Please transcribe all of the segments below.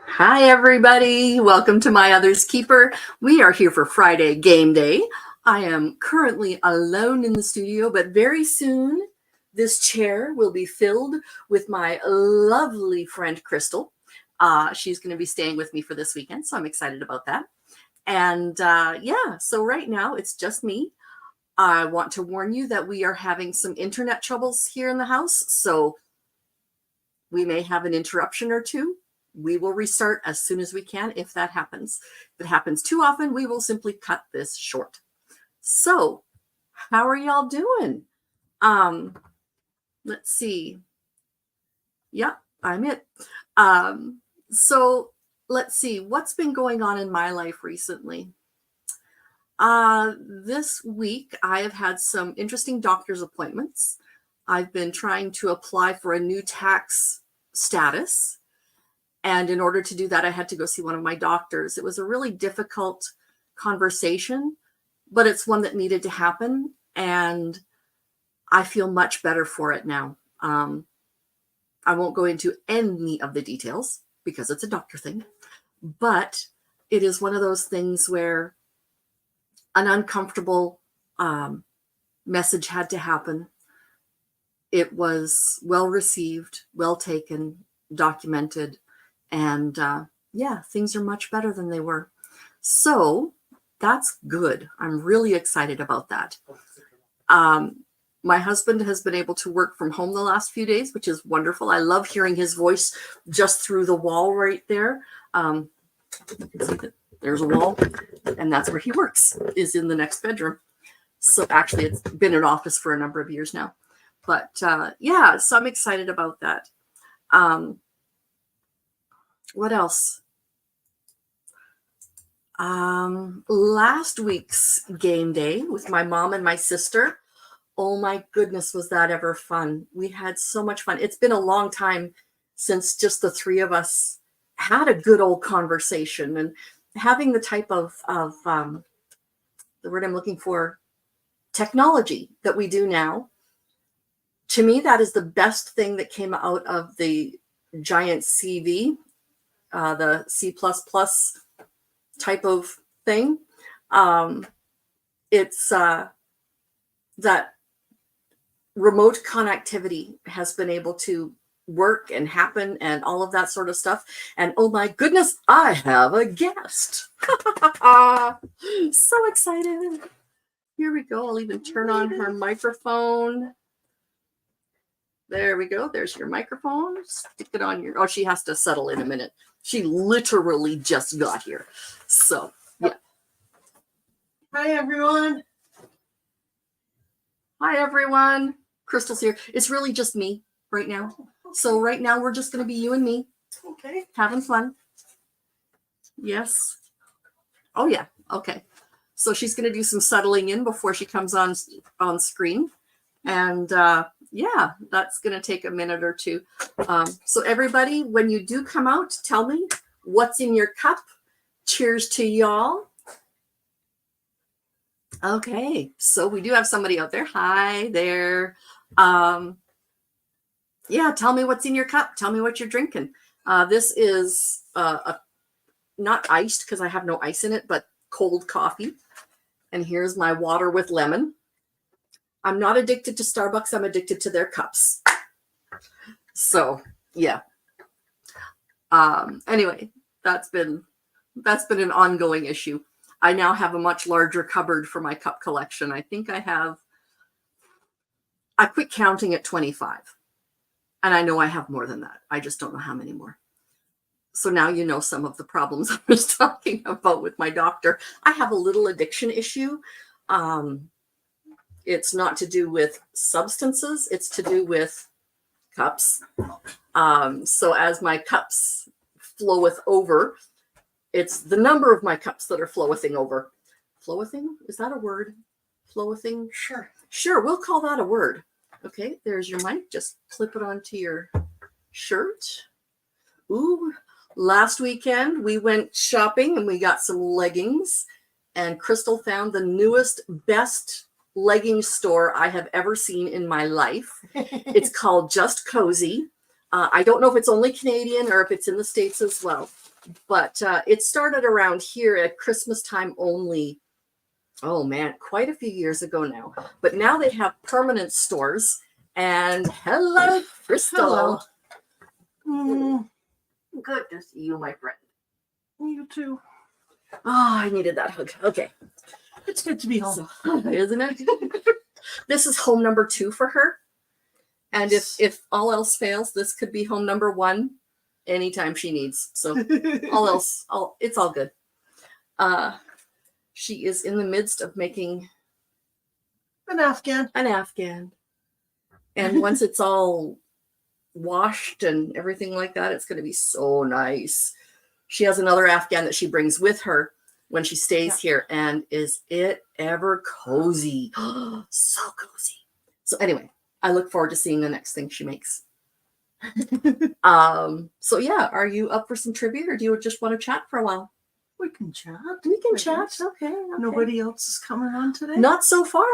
Hi, everybody. Welcome to My Other's Keeper. We are here for Friday game day. I am currently alone in the studio, but very soon this chair will be filled with my lovely friend, Crystal. She's going to be staying with me for this weekend, so I'm excited about that. And yeah, so right now it's just me. I want to warn you that we are having some internet troubles here in the house, so we may have an interruption or two. We will restart as soon as we can if that happens. If it happens too often, we will simply cut this short. So, how are y'all doing? Let's see. Yep, I'm it. So let's see what's been going on in my life recently. This week I have had some interesting doctor's appointments. I've been trying to apply for a new tax status. And in order to do that, I had to go see one of my doctors. It was a really difficult conversation, but it's one that needed to happen. And I feel much better for it now. I won't go into any of the details because it's a doctor thing, but it is one of those things where an uncomfortable message had to happen. It was well received, well taken, documented. And yeah, things are much better than they were. So that's good. I'm really excited about that. My husband has been able to work from home the last few days, which is wonderful. I love hearing his voice just through the wall right there. You can see that there's a wall, and that's where he works, is in the next bedroom. So actually, it's been an office for a number of years now. But yeah, so I'm excited about that. What else? Last week's game day with my mom and my sister. Oh my goodness, was that ever fun? We had so much fun. It's been a long time since just the three of us had a good old conversation, and having the type of the word I'm looking for, technology that we do now. To me, that is the best thing that came out of the giant CV, the C++ type of thing. It's that remote connectivity has been able to work and happen and all of that sort of stuff. And oh my goodness, I have a guest. So excited. Here we go. I'll even turn on her microphone. There we go. There's your microphone. Stick it on your... Oh, she has to settle in a minute. She literally just got here. So, yeah. Hi, everyone. Hi, everyone. Crystal's here. It's really just me right now. So right now we're just going to be you and me. Okay. Having fun. Yes. Oh, yeah. Okay. So she's going to do some settling in before she comes on screen. And yeah, that's going to take a minute or two. So everybody, when you do come out, tell me what's in your cup. Cheers to y'all. Okay, so we do have somebody out there. Hi there. Yeah, tell me what's in your cup. Tell me what you're drinking. This is not iced because I have no ice in it, but cold coffee. And here's my water with lemon. I'm not addicted to Starbucks. I'm addicted to their cups. So yeah. Anyway, that's been an ongoing issue. I now have a much larger cupboard for my cup collection. I think I quit counting at 25. And I know I have more than that. I just don't know how many more. So now you know some of the problems I was talking about with my doctor. I have a little addiction issue. It's not to do with substances. It's to do with cups. So as my cups floweth over, it's the number of my cups that are flowething over. Flowething? Is that a word? Flowething? Sure. Sure, we'll call that a word. Okay, there's your mic. Just clip it onto your shirt. Ooh, last weekend we went shopping and we got some leggings. And Crystal found the newest, best legging store I have ever seen in my life. It's called Just Cozy. I don't know if it's only Canadian or if it's in the States as well, but it started around here at Christmas time only. Oh man, quite a few years ago now. But now they have permanent stores. And hello, Crystal. Hello. Good to see you, my friend. You too. Oh, I needed that hug. Okay. It's good to be home. So, isn't it? This is home number 2 for her. And if all else fails, this could be home number 1 anytime she needs. So it's all good. She is in the midst of making An Afghan. an Afghan. And once it's all washed and everything like that, it's going to be so nice. She has another Afghan that she brings with her when she stays here. And is it ever cozy? So cozy. So anyway, I look forward to seeing the next thing she makes. So yeah, are you up for some trivia or do you just want to chat for a while? We can chat. We can I chat. guess. Okay. Nobody else is coming on today? Not so far.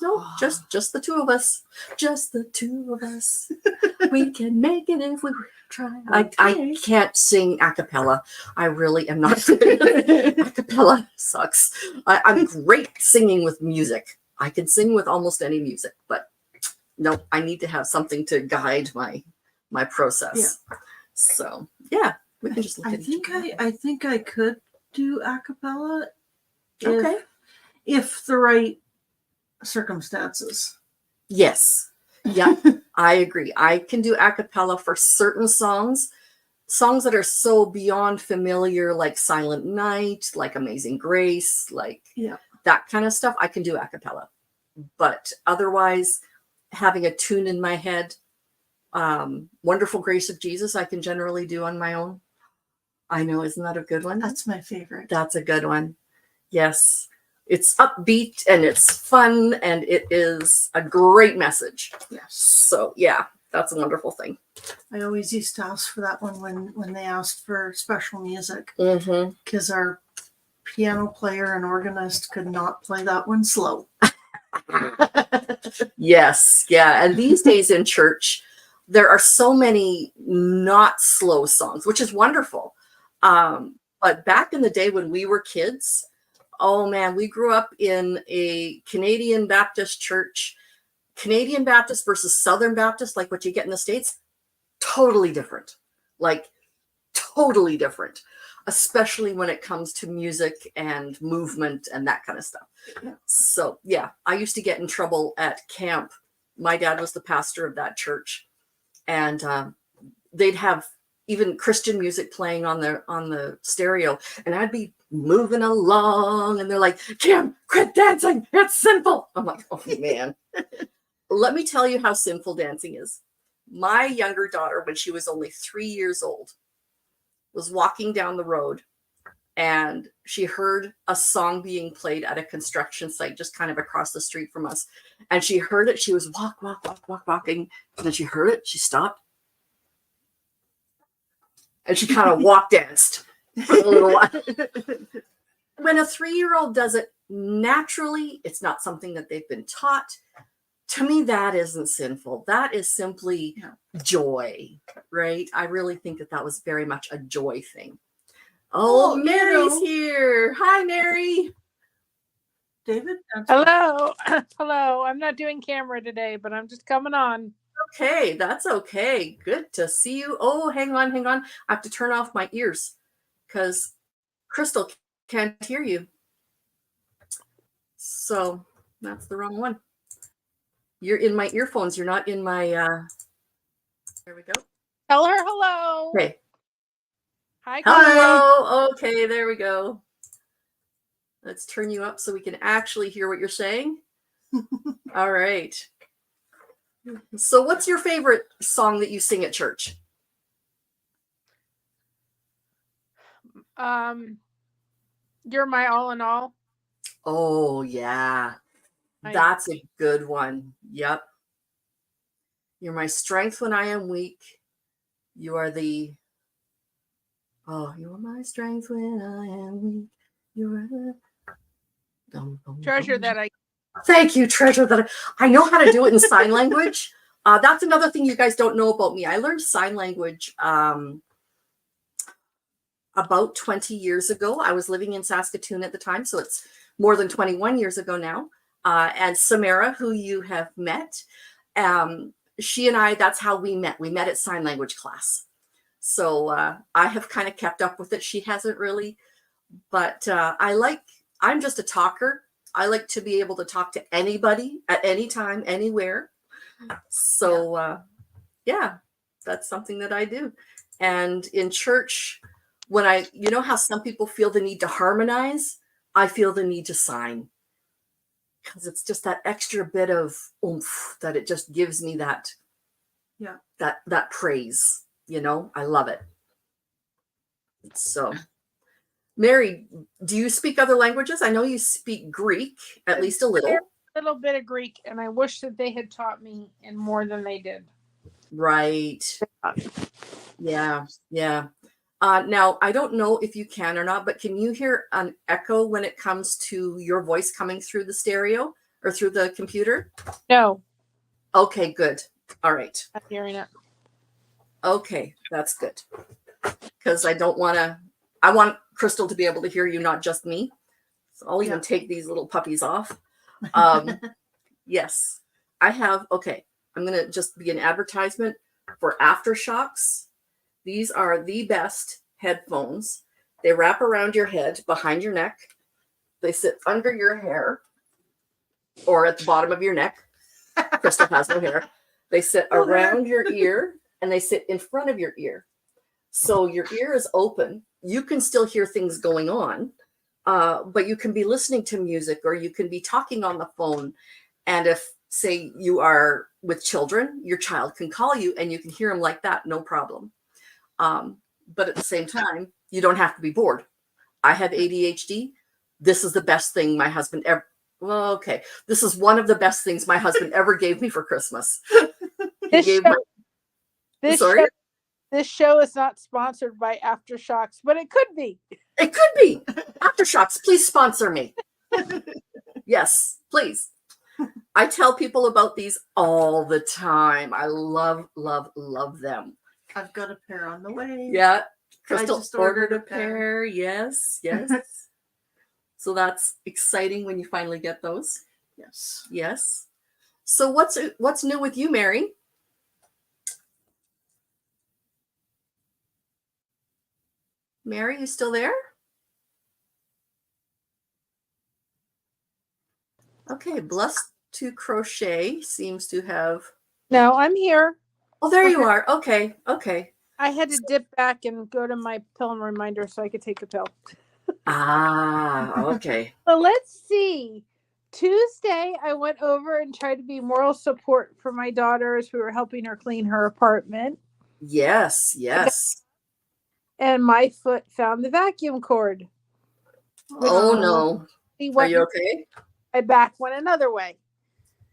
No, Oh. just the two of us. Just the two of us. We can make it if we try. I Okay. can't sing a cappella. I really am not good. A cappella sucks. I'm great singing with music. I can sing with almost any music, but no, I need to have something to guide my process. So yeah, we can just look I at think each other. I think I could do a cappella Okay. if the right circumstances. Yes. Yeah, I agree. I can do a cappella for certain songs that are so beyond familiar, like Silent Night, like Amazing Grace, like that kind of stuff. I can do a cappella. But otherwise, having a tune in my head, Wonderful Grace of Jesus, I can generally do on my own. I know, isn't that a good one? That's my favorite. That's a good one. Yes. It's upbeat and it's fun and it is a great message. Yes. So yeah, that's a wonderful thing. I always used to ask for that one when they asked for special music Mm-hmm. because our piano player and organist could not play that one slow. Yes. Yeah. And these days in church, there are so many not slow songs, which is wonderful. But back in the day when we were kids, oh man, we grew up in a Canadian Baptist church. Canadian Baptist versus Southern Baptist, like what you get in the States, totally different. Like totally different, especially when it comes to music and movement and that kind of stuff. Yeah. So yeah, I used to get in trouble at camp. My dad was the pastor of that church, and they'd have even Christian music playing on the stereo, and I'd be moving along, and they're like, "Kim, quit dancing! It's sinful." I'm like, "Oh man." Let me tell you how sinful dancing is. My younger daughter, when she was only 3 years old, was walking down the road and she heard a song being played at a construction site just kind of across the street from us. And she heard it. She was walking. And then she heard it. She stopped. And she kind of walk danced for a little while. When a 3-year-old does it naturally, it's not something that they've been taught. To me, that isn't sinful. That is simply joy, right? I really think that was very much a joy thing. Oh, Mary's here. Hi, Mary. David? Hello. Hello. I'm not doing camera today, but I'm just coming on. Okay, that's okay. Good to see you. Oh, hang on. I have to turn off my ears because Crystal can't hear you. So that's the wrong one. You're in my earphones. You're not in my, there we go. Tell her hello. Okay. Hi. Hello. Okay, there we go. Let's turn you up so we can actually hear what you're saying. All right. So what's your favorite song that you sing at church? You're my all in all. Oh, yeah. That's a good one. Yep. You're my strength when I am weak. You are my strength when I am weak. You are Treasure that I. Thank you, treasure that I know how to do it in sign language, That's another thing you guys don't know about me. I learned sign language about 20 years ago. I was living in Saskatoon at the time, so it's more than 21 years ago now. And Samara, who you have met, she and I, that's how we met. We met at sign language class. So I have kind of kept up with it. She hasn't really, but I'm just a talker. I like to be able to talk to anybody at any time, anywhere. So yeah, that's something that I do. And in church, when you know how some people feel the need to harmonize, I feel the need to sign, because it's just that extra bit of oomph that it just gives me that praise. I love it. So, Mary, do you speak other languages? I know you speak Greek, at least a little. A little bit of Greek, and I wish that they had taught me in more than they did. Right. Yeah. Now, I don't know if you can or not, but can you hear an echo when it comes to your voice coming through the stereo or through the computer? No. Okay, good. All right. I'm hearing it. Okay, that's good. Because I want Crystal to be able to hear you, not just me. So I'll even take these little puppies off. Yes, I'm going to just be an advertisement for AfterShokz. These are the best headphones. They wrap around your head, behind your neck. They sit under your hair or at the bottom of your neck. Crystal has no hair. They sit around your ear and they sit in front of your ear. So your ear is open. You can still hear things going on, but you can be listening to music or you can be talking on the phone. And if, say, you are with children, your child can call you and you can hear them like that, no problem. But at the same time, you don't have to be bored. I have ADHD. This is the best thing my husband ever. Well, okay. This is one of the best things my husband ever gave me for Christmas. This show is not sponsored by AfterShokz, but it could be. It could be. AfterShokz, please sponsor me. Yes, please. I tell people about these all the time. I love, love, love them. I've got a pair on the way. Yeah. Crystal just ordered a pair. Yes. So that's exciting when you finally get those. Yes. So what's new with you, Mary? Mary, you still there? Okay, Blessed to Crochet seems to have. No, I'm here. Oh, there you are. Okay. I had to dip back and go to my pill and reminder so I could take a pill. Okay. Well, let's see. Tuesday, I went over and tried to be moral support for my daughters who were helping her clean her apartment. Yes. And my foot found the vacuum cord. Oh, no. Are you okay? My back went another way.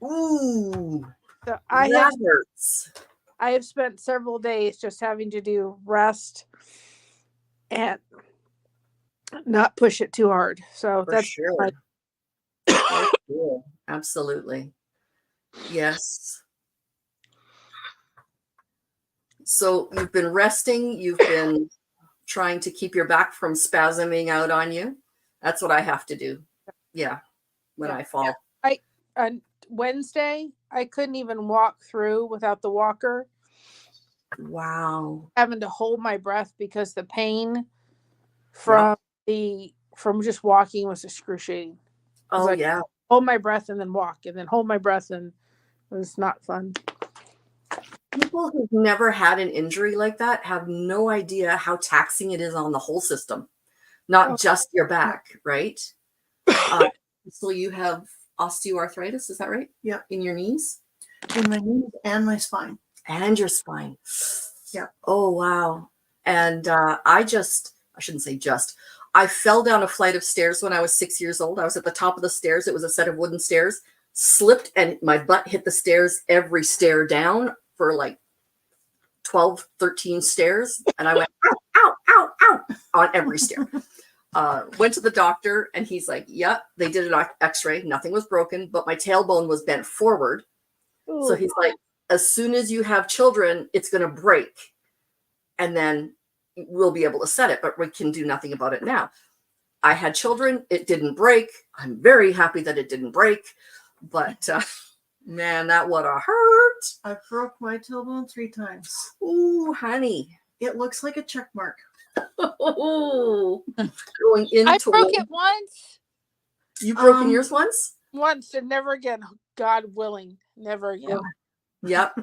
Ooh. So that hurts. I have spent several days just having to do rest and not push it too hard. So For that's sure. Cool. Absolutely. Yes. So you've been resting. You've been trying to keep your back from spasming out on you. That's what I have to do. Yeah. When I fall. On Wednesday, I couldn't even walk through without the walker. Wow. Having to hold my breath because the pain from just walking was excruciating. Oh, yeah. Hold my breath and then walk and then hold my breath, and it was not fun. People who've never had an injury like that have no idea how taxing it is on the whole system, not just your back, right? So you have osteoarthritis, is that right? Yeah. In your knees? In my knees and my spine. And your spine. Yeah. Oh, wow. And I shouldn't say just, I fell down a flight of stairs when I was 6 years old. I was at the top of the stairs. It was a set of wooden stairs, slipped, and my butt hit the stairs, every stair down for like 12, 13 stairs. And I went, ow, on every stair. Went to the doctor and he's like, yeah, they did an x-ray. Nothing was broken, but my tailbone was bent forward. Ooh. So he's like, as soon as you have children, it's going to break. And then we'll be able to set it, but we can do nothing about it now. I had children. It didn't break. I'm very happy that it didn't break. But man, that would have hurt. I broke my tailbone 3 times. Ooh, honey. It looks like a check mark. Oh, going into I broke it once. You broken yours once? Once and never again. God willing, never again. Yep.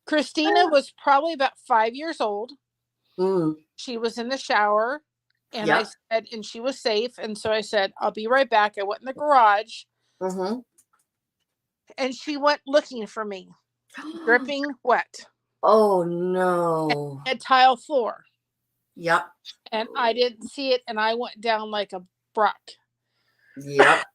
Christina was probably about 5 years old. Mm. She was in the shower, and Yep. I said, and she was safe. And so I said, I'll be right back. I went in the garage, Mm-hmm. and she went looking for me, dripping wet, Oh no. at tile floor. Yep. And I didn't see it, and I went down like a brock. Yep.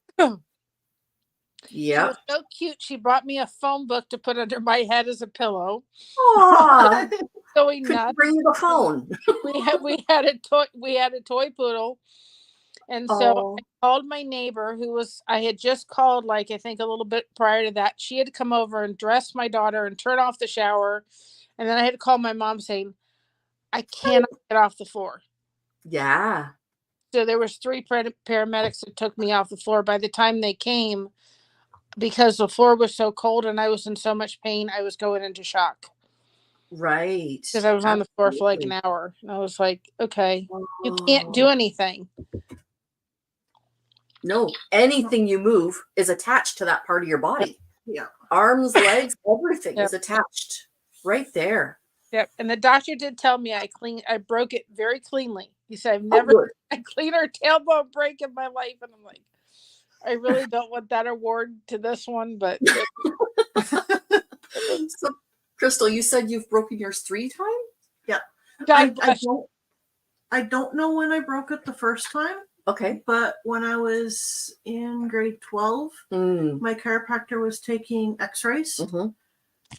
She Yep. was so cute. She brought me a phone book to put under my head as a pillow. Aw. Going Could nuts. bring you the phone. We had a toy poodle, and so Oh. I called my neighbor, who was I had just called, like, I think a little bit prior to that. She had come over and dressed my daughter and turn off the shower, and then I had to call my mom saying, I cannot get off the floor. Yeah. So there was 3 paramedics that took me off the floor. By the time they came, because the floor was so cold and I was in so much pain, I was going into shock. Right. Because I was on the floor for like an Absolutely. hour. And I was like, okay, you Oh. can't do anything. No, anything you move is attached to that part of your body. Yeah. Arms, legs, everything Yep. is attached right there. Yep. And the doctor did tell me I broke it very cleanly. He said, I've Oh, never good. had a cleaner tailbone break in my life. And I'm like, I really don't want that award to this one, but So, Crystal, you said you've broken yours 3 times? God bless you. I don't know when I broke it the first time, Okay. but when I was in grade 12, Mm. my chiropractor was taking x-rays Mm-hmm.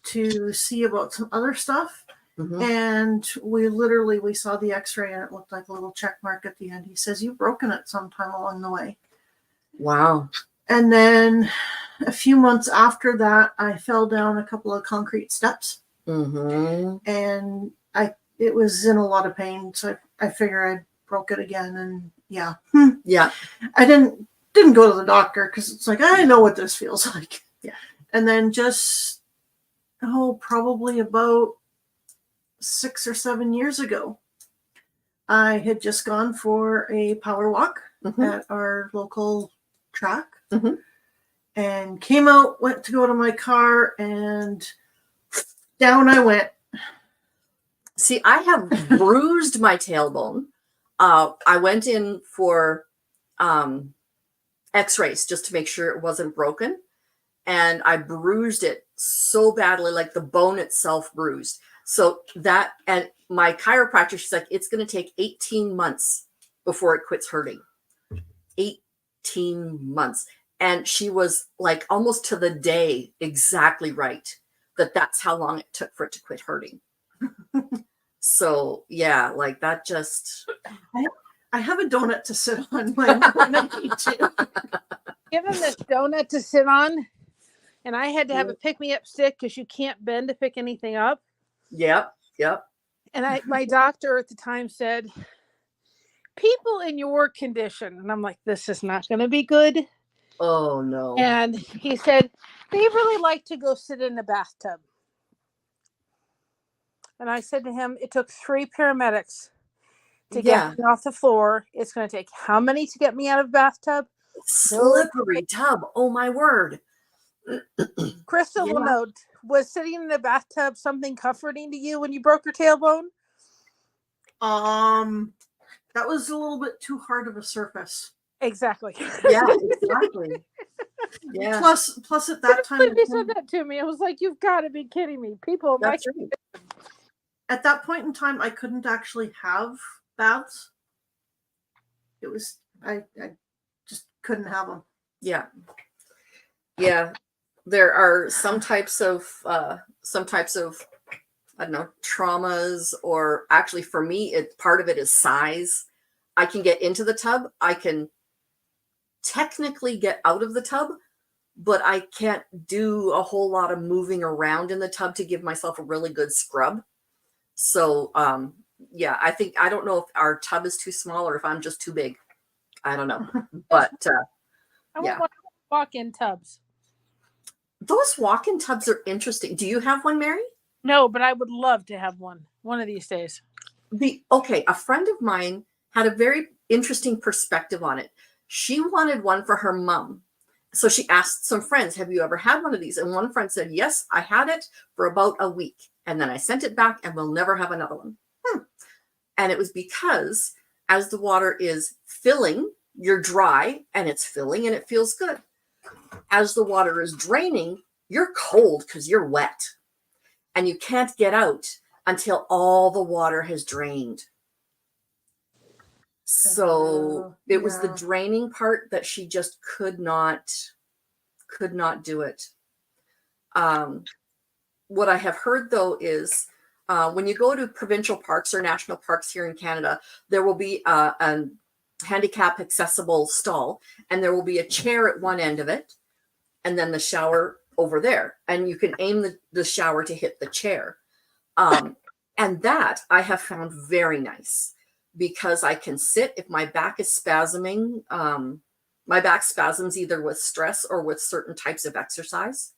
to see about some other stuff. Mm-hmm. And we saw the x-ray and it looked like a little check mark at the end. He says, you've broken it sometime along the way. Wow. And then a few months after that, I fell down a couple of concrete steps Mm-hmm. and it was in a lot of pain. So I figure I broke it again. And yeah, Yeah. I didn't go to the doctor because it's like, I know what this feels like. Yeah. And then just, probably about 6 or 7 years ago, I had just gone for a power walk Mm-hmm. at our local track Mhm. and came out, went to go to my car, and down I went. See, I have bruised my tailbone. I went in for x-rays just to make sure it wasn't broken. And I bruised it so badly, like the bone itself bruised. So that, and my chiropractor, she's like, it's going to take 18 months before it quits hurting. 18 months. And she was like almost to the day exactly right that that's how long it took for it to quit hurting. So yeah, like that just. I have a donut to sit on when I need to. Give him this donut to sit on. And I had to have a pick-me-up stick because you can't bend to pick anything up. Yep. Yep. And my doctor at the time said, people in your condition. And I'm like, this is not going to be good. Oh no. And he said, they really like to go sit in the bathtub. And I said to him, it took 3 paramedics to get me off the floor. It's going to take how many to get me out of the bathtub? Slippery tub. Oh my word. Crystal will know, was sitting in the bathtub something comforting to you when you broke your tailbone? That was a little bit too hard of a surface. Exactly. Yeah, exactly. Yeah. Plus at that time, When you said that to me, I was like, you've got to be kidding me. People, That's right. at that point in time, I couldn't actually have baths. It was, I just couldn't have them. Yeah. Yeah. There are some types of I don't know, traumas, or actually for me, part of it is size. I can get into the tub. I can technically get out of the tub, but I can't do a whole lot of moving around in the tub to give myself a really good scrub. So, yeah, I don't know if our tub is too small or if I'm just too big. I don't know. But I yeah. want one of those walk-in tubs. those walk-in tubs are interesting. Do you have one, Mary? No, but I would love to have one of these days. Okay, a friend of mine had a very interesting perspective on it. She wanted one for her mom. So she asked some friends, have you ever had one of these? And one friend said, yes, I had it for about a week. And then I sent it back and we'll never have another one. And it was because as the water is filling, you're dry and it's filling and it feels good. As the water is draining, you're cold because you're wet. And you can't get out until all the water has drained. So it was the yeah. draining part that she just could not do it. What I have heard though is when you go to provincial parks or national parks here in Canada, there will be a handicap accessible stall, and there will be a chair at one end of it, and then the shower over there, and you can aim the shower to hit the chair. And that I have found very nice because I can sit if my back is spasming. My back spasms either with stress or with certain types of exercise.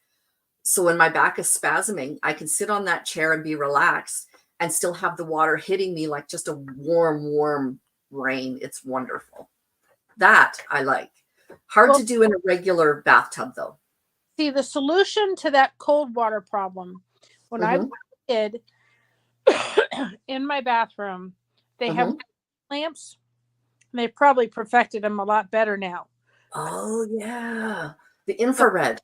So when my back is spasming, I can sit on that chair and be relaxed and still have the water hitting me like just a warm rain. It's wonderful. That I like. Hard to do in a regular bathtub though. See, the solution to that cold water problem, when I was a kid, in my bathroom, they have lamps. And they probably perfected them a lot better now. Oh yeah, the infrared.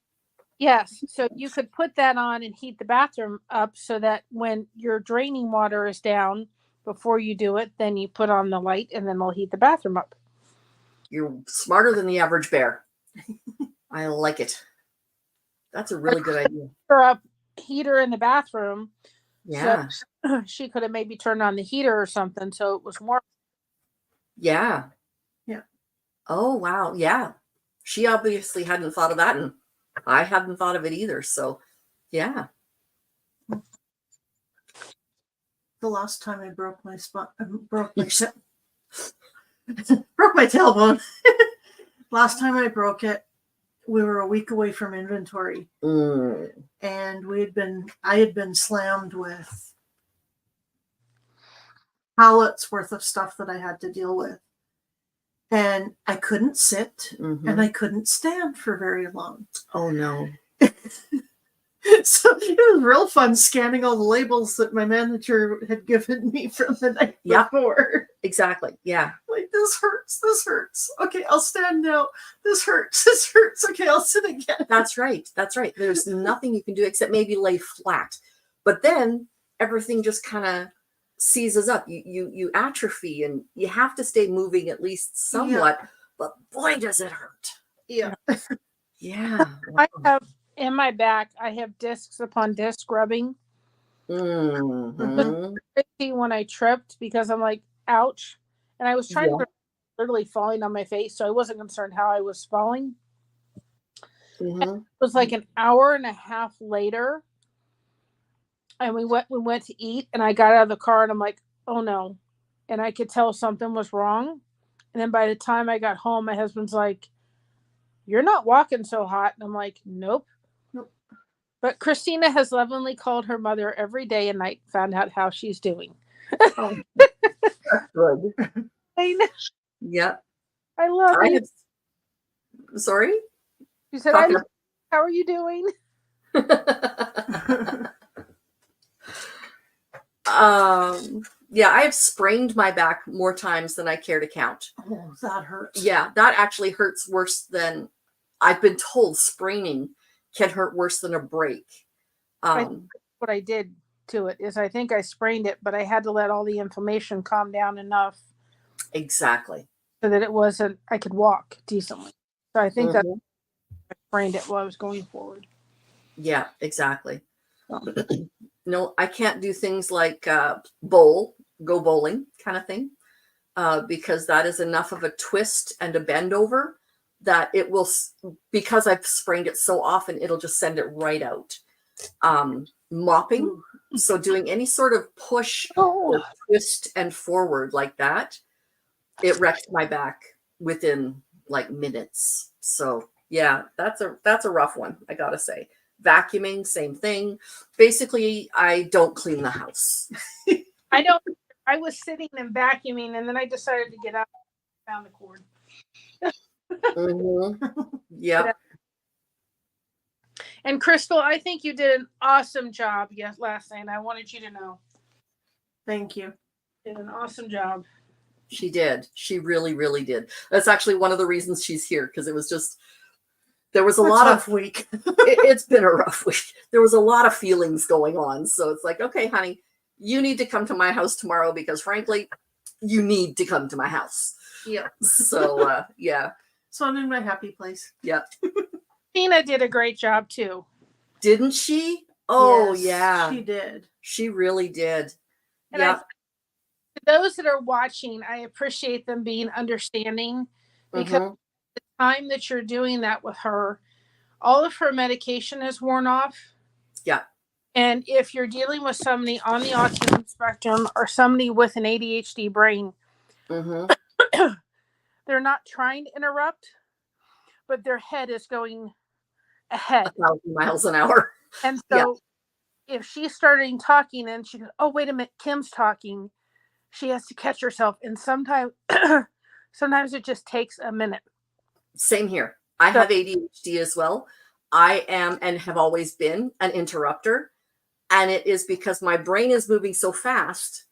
Yes, so you could put that on and heat the bathroom up so that when your draining water is down before you do it, then you put on the light and then they'll heat the bathroom up. You're smarter than the average bear. I like it. That's a really good idea. Or a heater in the bathroom. Yeah. So she could have maybe turned on the heater or something so it was warm. Yeah. Yeah. Oh, wow. Yeah. She obviously hadn't thought of that, and I hadn't thought of it either. So, yeah. The last time I broke my broke my tailbone. Last time I broke it, we were a week away from inventory, and I had been slammed with pallets worth of stuff that I had to deal with, and I couldn't sit and I couldn't stand for very long. Oh no. So it was real fun scanning all the labels that my manager had given me from the night before. Exactly. Yeah. Like, this hurts. Okay, I'll stand now. This hurts. Okay, I'll sit again. That's right. There's nothing you can do except maybe lay flat. But then everything just kind of seizes up. You atrophy, and you have to stay moving at least somewhat. Yeah. But boy, does it hurt. Yeah. Yeah. I have in my back, I have discs upon disc rubbing. When I tripped because I'm like, ouch. And I was trying to literally falling on my face, so I wasn't concerned how I was falling. It was like an hour and a half later, and we went to eat, and I got out of the car and I'm like, oh no. And I could tell something was wrong. And then by the time I got home, my husband's like, you're not walking so hot. And I'm like, nope. But Christina has lovingly called her mother every day and night, found out how she's doing. Oh, that's good. I know. Yeah. I love it. Sorry? She said, how are you doing? Yeah, I have sprained my back more times than I care to count. Oh, that hurts. Yeah, that actually hurts worse than I've been told. Spraining can hurt worse than a break. What I did to it is I think I sprained it, but I had to let all the inflammation calm down enough. Exactly. So that I could walk decently. So I think that I sprained it while I was going forward. Yeah, exactly. No, I can't do things like go bowling kind of thing, because that is enough of a twist and a bend over that it will, because I've sprained it so often, it'll just send it right out. Mopping, so doing any sort of push or twist and forward like that, it wrecked my back within like minutes. So yeah, that's a rough one, I gotta say. Vacuuming, same thing. Basically, I don't clean the house. I don't. I was sitting and vacuuming, and then I decided to get up and found the cord. Yeah. And Crystal, I think you did an awesome job last night. I wanted you to know. Thank you. Did an awesome job. She did. She really, really did. That's actually one of the reasons she's here, because it was just, there was a lot of week. It's been a rough week. There was a lot of feelings going on. So it's like, okay, honey, you need to come to my house tomorrow because frankly, you need to come to my house. Yeah. So yeah. So I'm in my happy place. Yeah. Tina did a great job too. Didn't she? Oh Yes, yeah. she did. She really did. And yeah. To those that are watching, I appreciate them being understanding, because the time that you're doing that with her, all of her medication is worn off. Yeah. And if you're dealing with somebody on the autism spectrum or somebody with an ADHD brain, they're not trying to interrupt, but their head is going ahead 1,000 miles an hour. And so if she's starting talking and she goes, oh, wait a minute, Kim's talking, she has to catch herself. And sometimes it just takes a minute. Same here. I have ADHD as well. I am and have always been an interrupter. And it is because my brain is moving so fast.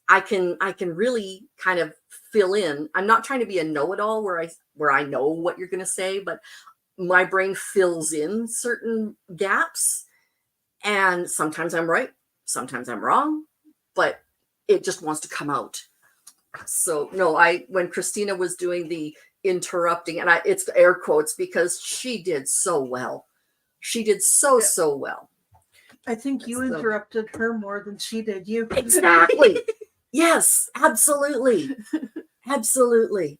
I can really kind of fill in. I'm not trying to be a know-it-all where I know what you're going to say, but my brain fills in certain gaps. And sometimes I'm right, sometimes I'm wrong, but it just wants to come out. So no, when Christina was doing the interrupting, and it's air quotes because she did so well. She did so well. I think you interrupted her more than she did you. Exactly. Yes, absolutely. Absolutely.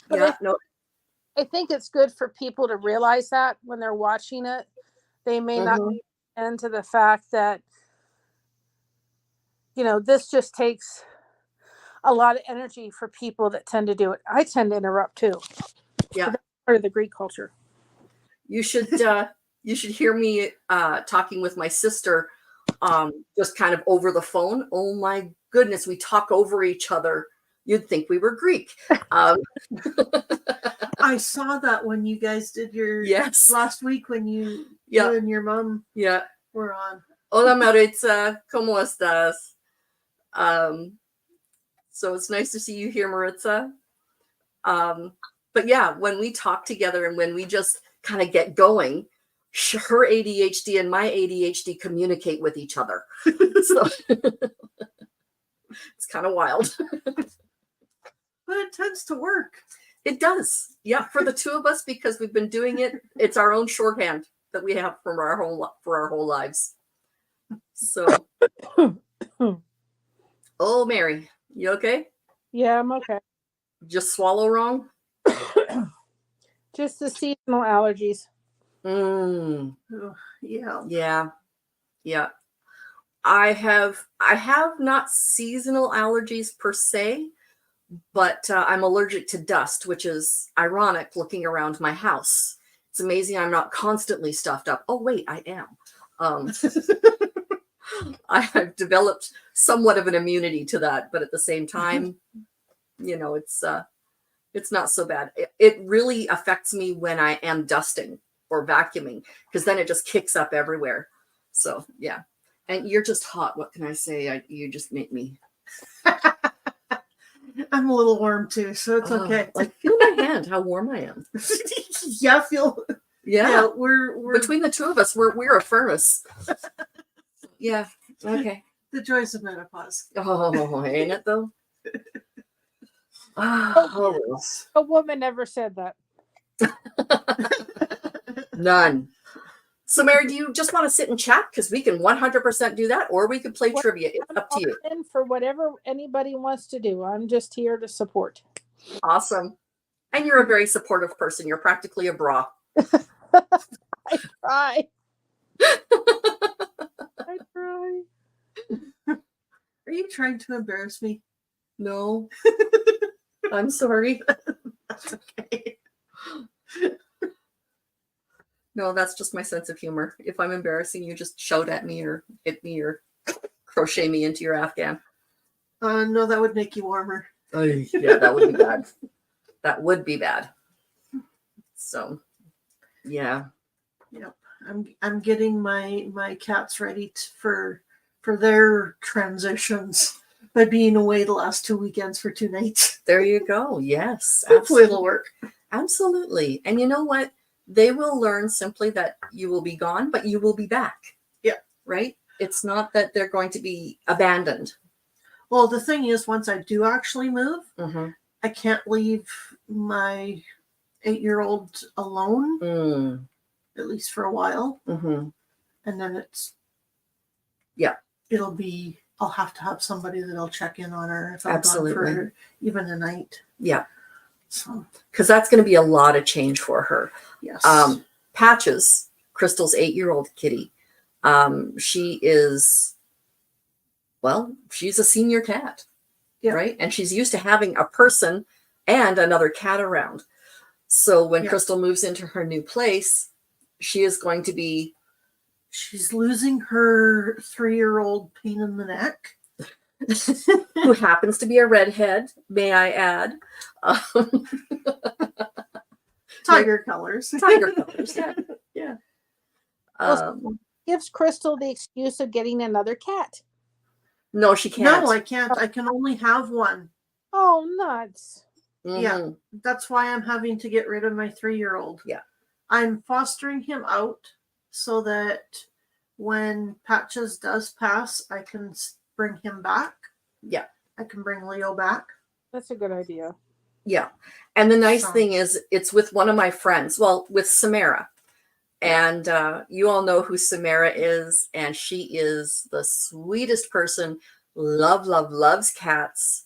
But I think it's good for people to realize that when they're watching it, they may not end to the fact that, this just takes a lot of energy for people that tend to do it. I tend to interrupt too. Yeah. That's part of the Greek culture. You should hear me talking with my sister, just kind of over the phone. Oh my goodness, we talk over each other. You'd think we were Greek. I saw that when you guys did your last week when you and your mom were on. Hola Maritza, ¿cómo estás? So it's nice to see you here, Maritza. But yeah, when we talk together and when we just kind of get going, her ADHD and my ADHD communicate with each other. So it's kind of wild. But it tends to work. It does. Yeah, for the two of us, because we've been doing it. It's our own shorthand that we have for our whole lives. So, oh, Mary, you okay? Yeah, I'm okay. Just swallow wrong? Just the seasonal allergies. Yeah. I have not seasonal allergies per se, but I'm allergic to dust, which is ironic looking around my house. It's amazing I'm not constantly stuffed up. Oh, wait, I am. I've developed somewhat of an immunity to that, but at the same time, it's not so bad. It really affects me when I am dusting or vacuuming, because then it just kicks up everywhere. So, yeah. And you're just hot. What can I say? You just make me. I'm a little warm too, so it's okay. Like, feel my hand, how warm I am. Yeah, we're between the two of us, we're a furnace. Yeah. Okay. The joys of menopause. Oh, ain't it though? A woman never said that. None. So, Mary, do you just want to sit and chat? Because we can 100% do that, or we could play trivia. It's up to you. For whatever anybody wants to do. I'm just here to support. Awesome. And you're a very supportive person. You're practically a bra. I try. I try. Are you trying to embarrass me? No, I'm sorry. That's okay. No, that's just my sense of humor. If I'm embarrassing you, just shout at me or hit me or crochet me into your Afghan. No, that would make you warmer. Yeah, that would be bad. That would be bad. So, yeah. Yep. I'm getting my cats ready for their transitions by being away the last 2 weekends for 2 nights. There you go. Yes, Hopefully absolutely. it'll work. Absolutely. And you know what? They will learn simply that you will be gone, but you will be back. Yeah. Right? It's not that they're going to be abandoned. Well, the thing is, once I do actually move, Mm-hmm. I can't leave my 8-year-old alone, Mm. at least for a while. Mm-hmm. And then Yeah. I'll have to have somebody that'll check in on her if I'm Absolutely. gone for even a night. Yeah. So, Because that's going to be a lot of change for her. yes. Patches, Crystal's 8-year-old kitty. She is, well, she's a senior cat, Yeah. right? And she's used to having a person and another cat around. So when Yeah. Crystal moves into her new place, she is going to be, She's losing her 3-year-old pain in the neck. who happens to be a redhead, may I add. Tiger colors. Tiger colors, yeah. Yeah. Well, gives Crystal the excuse of getting another cat. No, she can't. No, I can't. I can only have one. Oh, nuts. Yeah. Mhm. That's why I'm having to get rid of my 3-year-old. Yeah. I'm fostering him out so that when Patches does pass, I can bring him back. Yeah. I can bring Leo back. That's a good idea. Yeah. And the nice So- thing is it's with one of my friends, well, with Samara. And you all know who Samara is. And she is the sweetest person, loves cats.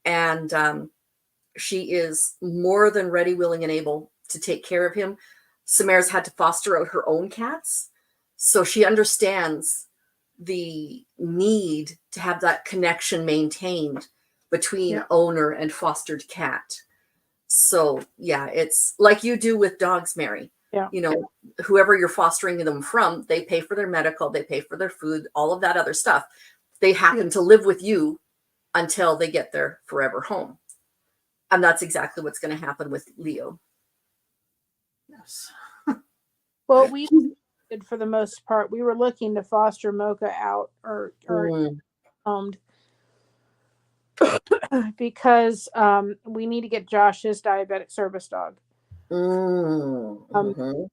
And she is more than ready, willing, and able to take care of him. Samara's had to foster out her own cats. So she understands the need to have that connection maintained between Yeah. owner and fostered cat. So yeah, it's like you do with dogs, Mary. Yeah. You know, whoever you're fostering them from, they pay for their medical, they pay for their food, all of that other stuff. They happen to live with you until they get their forever home. And that's exactly what's going to happen with Leo. Yes. Well, we did for the most part. We were looking to foster Mocha out or homed because we need to get Josh his diabetic service dog. Mhm.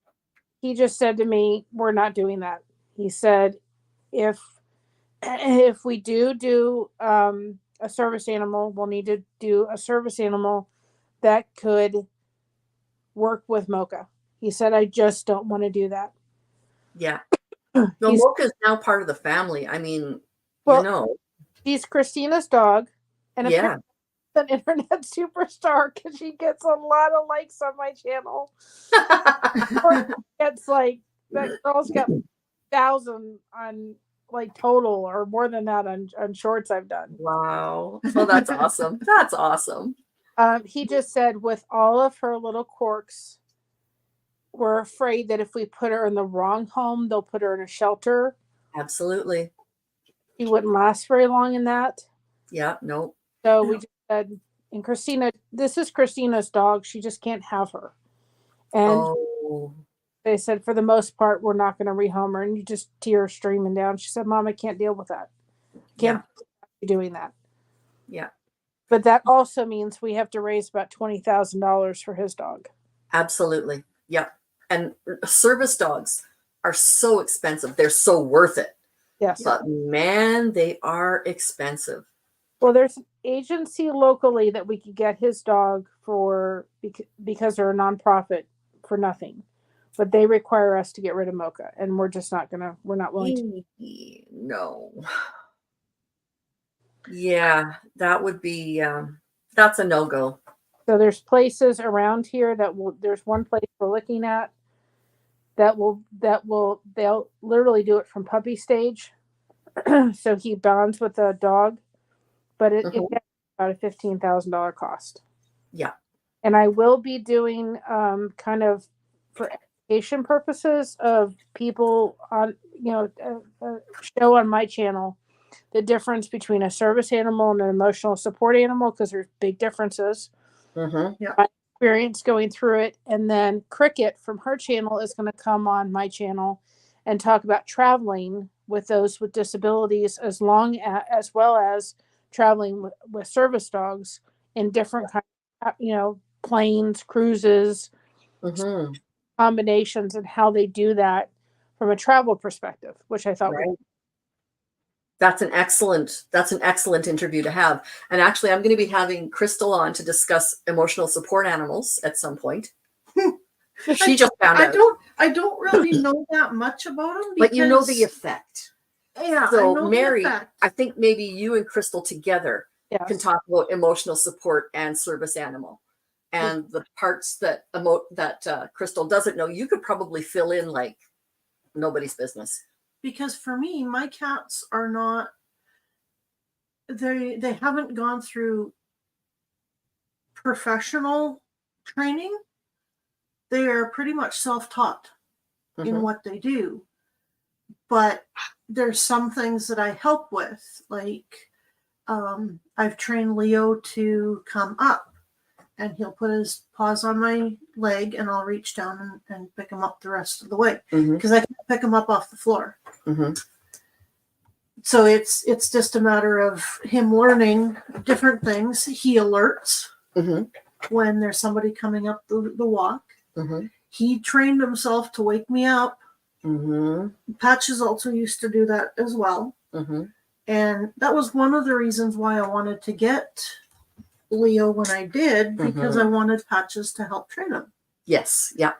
He just said to me, "We're not doing that." He said, "If we do a service animal, we'll need to do a service animal that could work with Mocha." He said, "I just don't want to do that." Yeah. No, He's- Mocha is now part of the family. I mean, Well, you know, She's Christina's dog, and yeah. apparently an internet superstar because she gets a lot of likes on my channel. It's like that girl's got 1,000 on like total or more than that on shorts I've done. Wow. Oh, that's awesome. That's awesome. He just said with all of her little quirks, we're afraid that if we put her in the wrong home, they'll put her in a shelter. Absolutely. She wouldn't last very long in that. Yeah. Nope. So we just said, and Christina, this is Christina's dog. She just can't have her. And Oh, they said, for the most part, we're not going to rehome her. And you just tears streaming down. She said, "Mom, I can't deal with that. Can't be doing that." yeah. But that also means we have to raise about $20,000 for his dog. Absolutely. Yeah. And service dogs are so expensive. They're so worth it. Yes. But man, they are expensive. Well, there's an agency locally that we could get his dog for because they're a nonprofit for nothing. But they require us to get rid of Mocha. And we're not willing to. No. Yeah, that would be, that's a no-go. So there's places around here there's one place we're looking at they'll literally do it from puppy stage. So he bonds with the dog, but it Mhm. gets about a $15,000 cost. Yeah. And I will be doing kind of for education purposes of people on, a show on my channel, the difference between a service animal and an emotional support animal, because there's big differences. Mm-hmm. My experience going through it. And then Cricket from her channel is going to come on my channel and talk about traveling with those with disabilities, as well as traveling with service dogs in different kinds of, planes, cruises, Mm-hmm. combinations, and how they do that from a travel perspective, which I thought Right. was That's an excellent interview to have. And actually, I'm going to be having Crystal on to discuss emotional support animals at some point. She just found out, I don't really know that much about them, but you know the effect. yeah. I So, know Mary, the effect. I think maybe you and Crystal together can yes. talk about emotional support and service animal, and the parts that Crystal doesn't know. You could probably fill in like nobody's business. Because for me, my cats are not. They haven't gone through professional training. They are pretty much self-taught in Mhm. what they do. But there's some things that I help with, like I've trained Leo to come up, and he'll put his paws on my leg, and I'll reach down and pick him up the rest of the way, Mhm. because I can't pick him up off the floor. Mhm. So it's just a matter of him learning different things. He alerts Mhm. when there's somebody coming up the walk. Mhm. He trained himself to wake me up. Mhm. Patches also used to do that as well. Mhm. And that was one of the reasons why I wanted to get Leo when I did, because I wanted Patches to help train him. Yes. Yeah.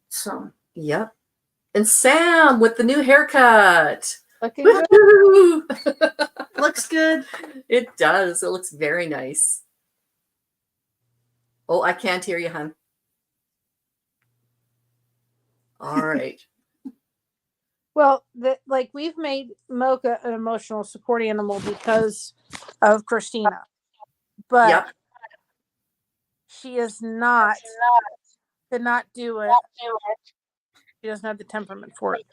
So, Yep. And Sam with the new haircut. Looking good. Woo-hoo! looks good. It does. It looks very nice. Oh, I can't hear you, hon. All right. Well, we've made Mocha an emotional support animal because of Christina, but Yep. she is not, could not do it. She doesn't have the temperament for it.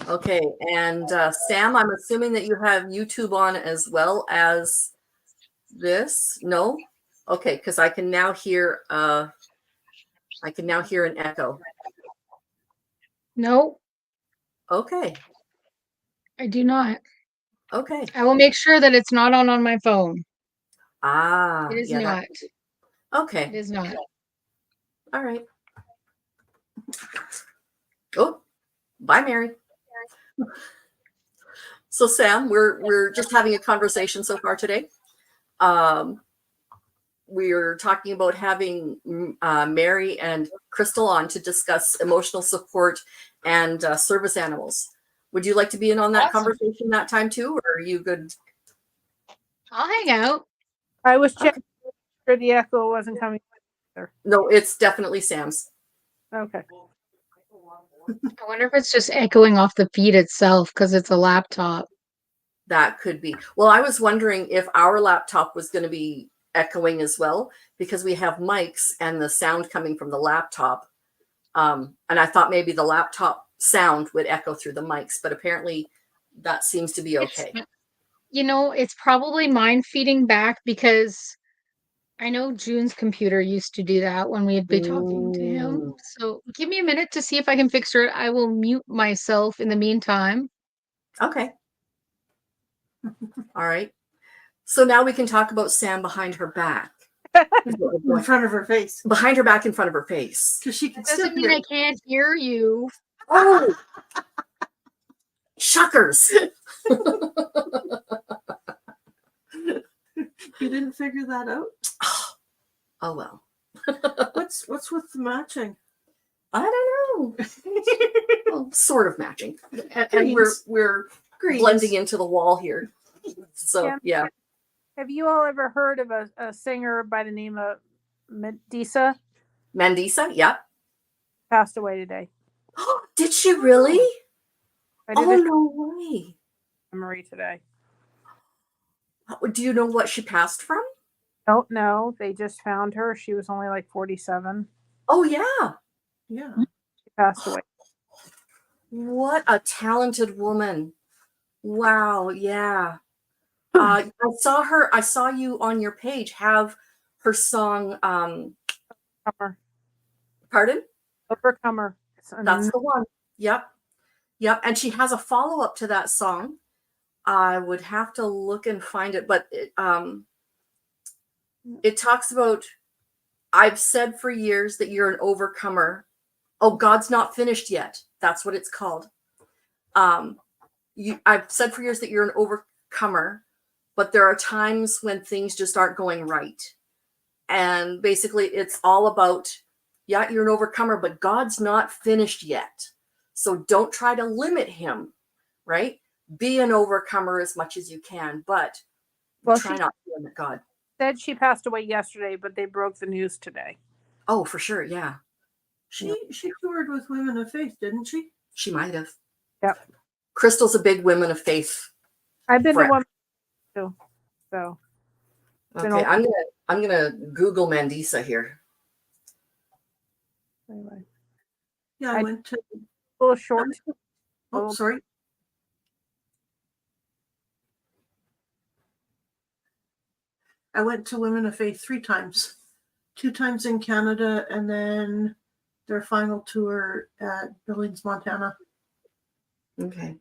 Okay. And Sam, I'm assuming that you have YouTube on as well as this. No? Okay, because I can now hear an echo. No, Okay. I do not. Okay. I will make sure that it's not on my phone. Ah, It is yeah. not. It Okay. is not. All right. Oh, bye, Mary. So, Sam, we're just having a conversation so far today. We're talking about having Mary and Crystal on to discuss emotional support and service animals. Would you like to be in on that Awesome. conversation that time too, or are you good? I'll hang out. I was checking sure the echo wasn't coming. No, it's definitely Sam's. Okay. I wonder if it's just echoing off the feed itself because it's a laptop. That could be. Well, I was wondering if our laptop was going to be echoing as well, because we have mics and the sound coming from the laptop. And I thought maybe the laptop sound would echo through the mics, but apparently that seems to be okay. It's probably mine feeding back because I know June's computer used to do that when we'd be talking to him. Ooh. So give me a minute to see if I can fix it. I will mute myself in the meantime. Okay. All right. So now we can talk about Sam behind her back. In front of her face. Behind her back, in front of her face. Because she can That still doesn't mean hear. I can't hear you. Oh, shuckers. You didn't figure that out? Oh, well. What's with the matching? I don't know. Well, sort of matching. And Greens. we're Greens. blending into the wall here. So, yeah. Have you all ever heard of a singer by the name of Medisa Mandisa, yep. passed away today. Did she really? I did Oh, a no way. memory today. Do you know what she passed from? Don't know. They just found her. She was only like 47. Oh, yeah. Yeah. She passed away. What a talented woman. Wow, yeah. I saw you on your page have her song, Overcomer. pardon? Overcomer. That's the one. Yep. Yep. And she has a follow-up to that song. I would have to look and find it, but it talks about, I've said for years that you're an overcomer. Oh, God's not finished yet. That's what it's called. I've said for years that you're an overcomer, but there are times when things just aren't going right. And basically it's all about, yeah, you're an overcomer, but God's not finished yet. So don't try to limit him, right? Be an overcomer as much as you can, but try not to limit God. Said she passed away yesterday, but they broke the news today. Oh, for sure. Yeah. She toured with Women of Faith, didn't she? She might have. Yep. Crystal's a big Women of Faith. I've been friend. to one too. So Okay, I'm gonna Google Mandisa here. anyway. Yeah, I went to. A little short. Oh, sorry. I went to Women of Faith 3 times. 2 times in Canada, and then their final tour at Billings, Montana. Okay.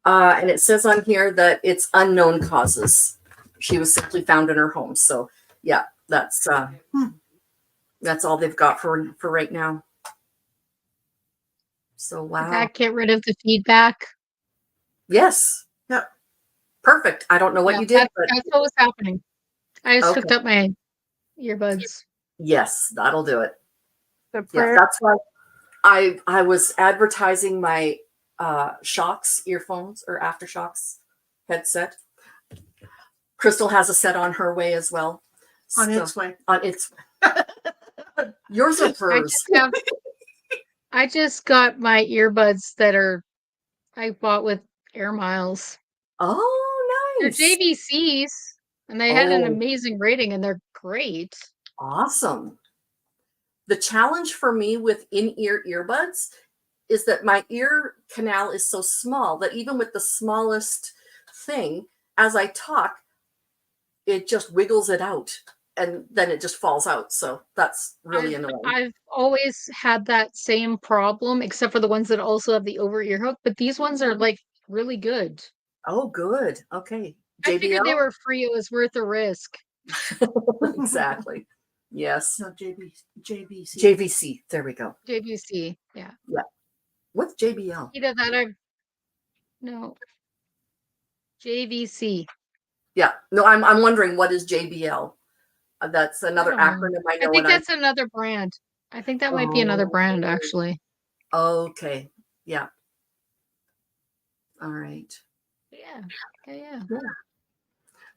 And it says on here that it's unknown causes. She was simply found in her home. So yeah, that's all they've got for right now. So wow. Did that get rid of the feedback? Yes. Yep. Perfect. I don't know what Yeah, you did, but that's what was happening. I just hooked okay. up my earbuds. Yes, that'll do it. The Yeah, prayer. that's why I was advertising my Shocks earphones or Aftershocks headset. Crystal has a set on her way as well. On its way. On its yours or hers? I just got my earbuds that I bought with Air Miles. Oh, They're nice. JVCs, and they had an Oh. amazing rating, and they're great. Awesome. The challenge for me with in-ear earbuds is that my ear canal is so small that even with the smallest thing, as I talk, it just wiggles it out and then it just falls out. So that's really annoying. I've always had that same problem, except for the ones that also have the over ear hook, but these ones are like really good. Oh, good. Okay. I figured they JBL? were free. It was worth the risk. Exactly. Yes. No, JVC. JVC. There we go. JVC, yeah. What's JBL? Either that or no. JVC. Yeah. No, I'm wondering what is JBL? That's another I don't know. acronym I know. I think that's another brand. I think that might be another brand, actually. Okay. Yeah. All right. Yeah.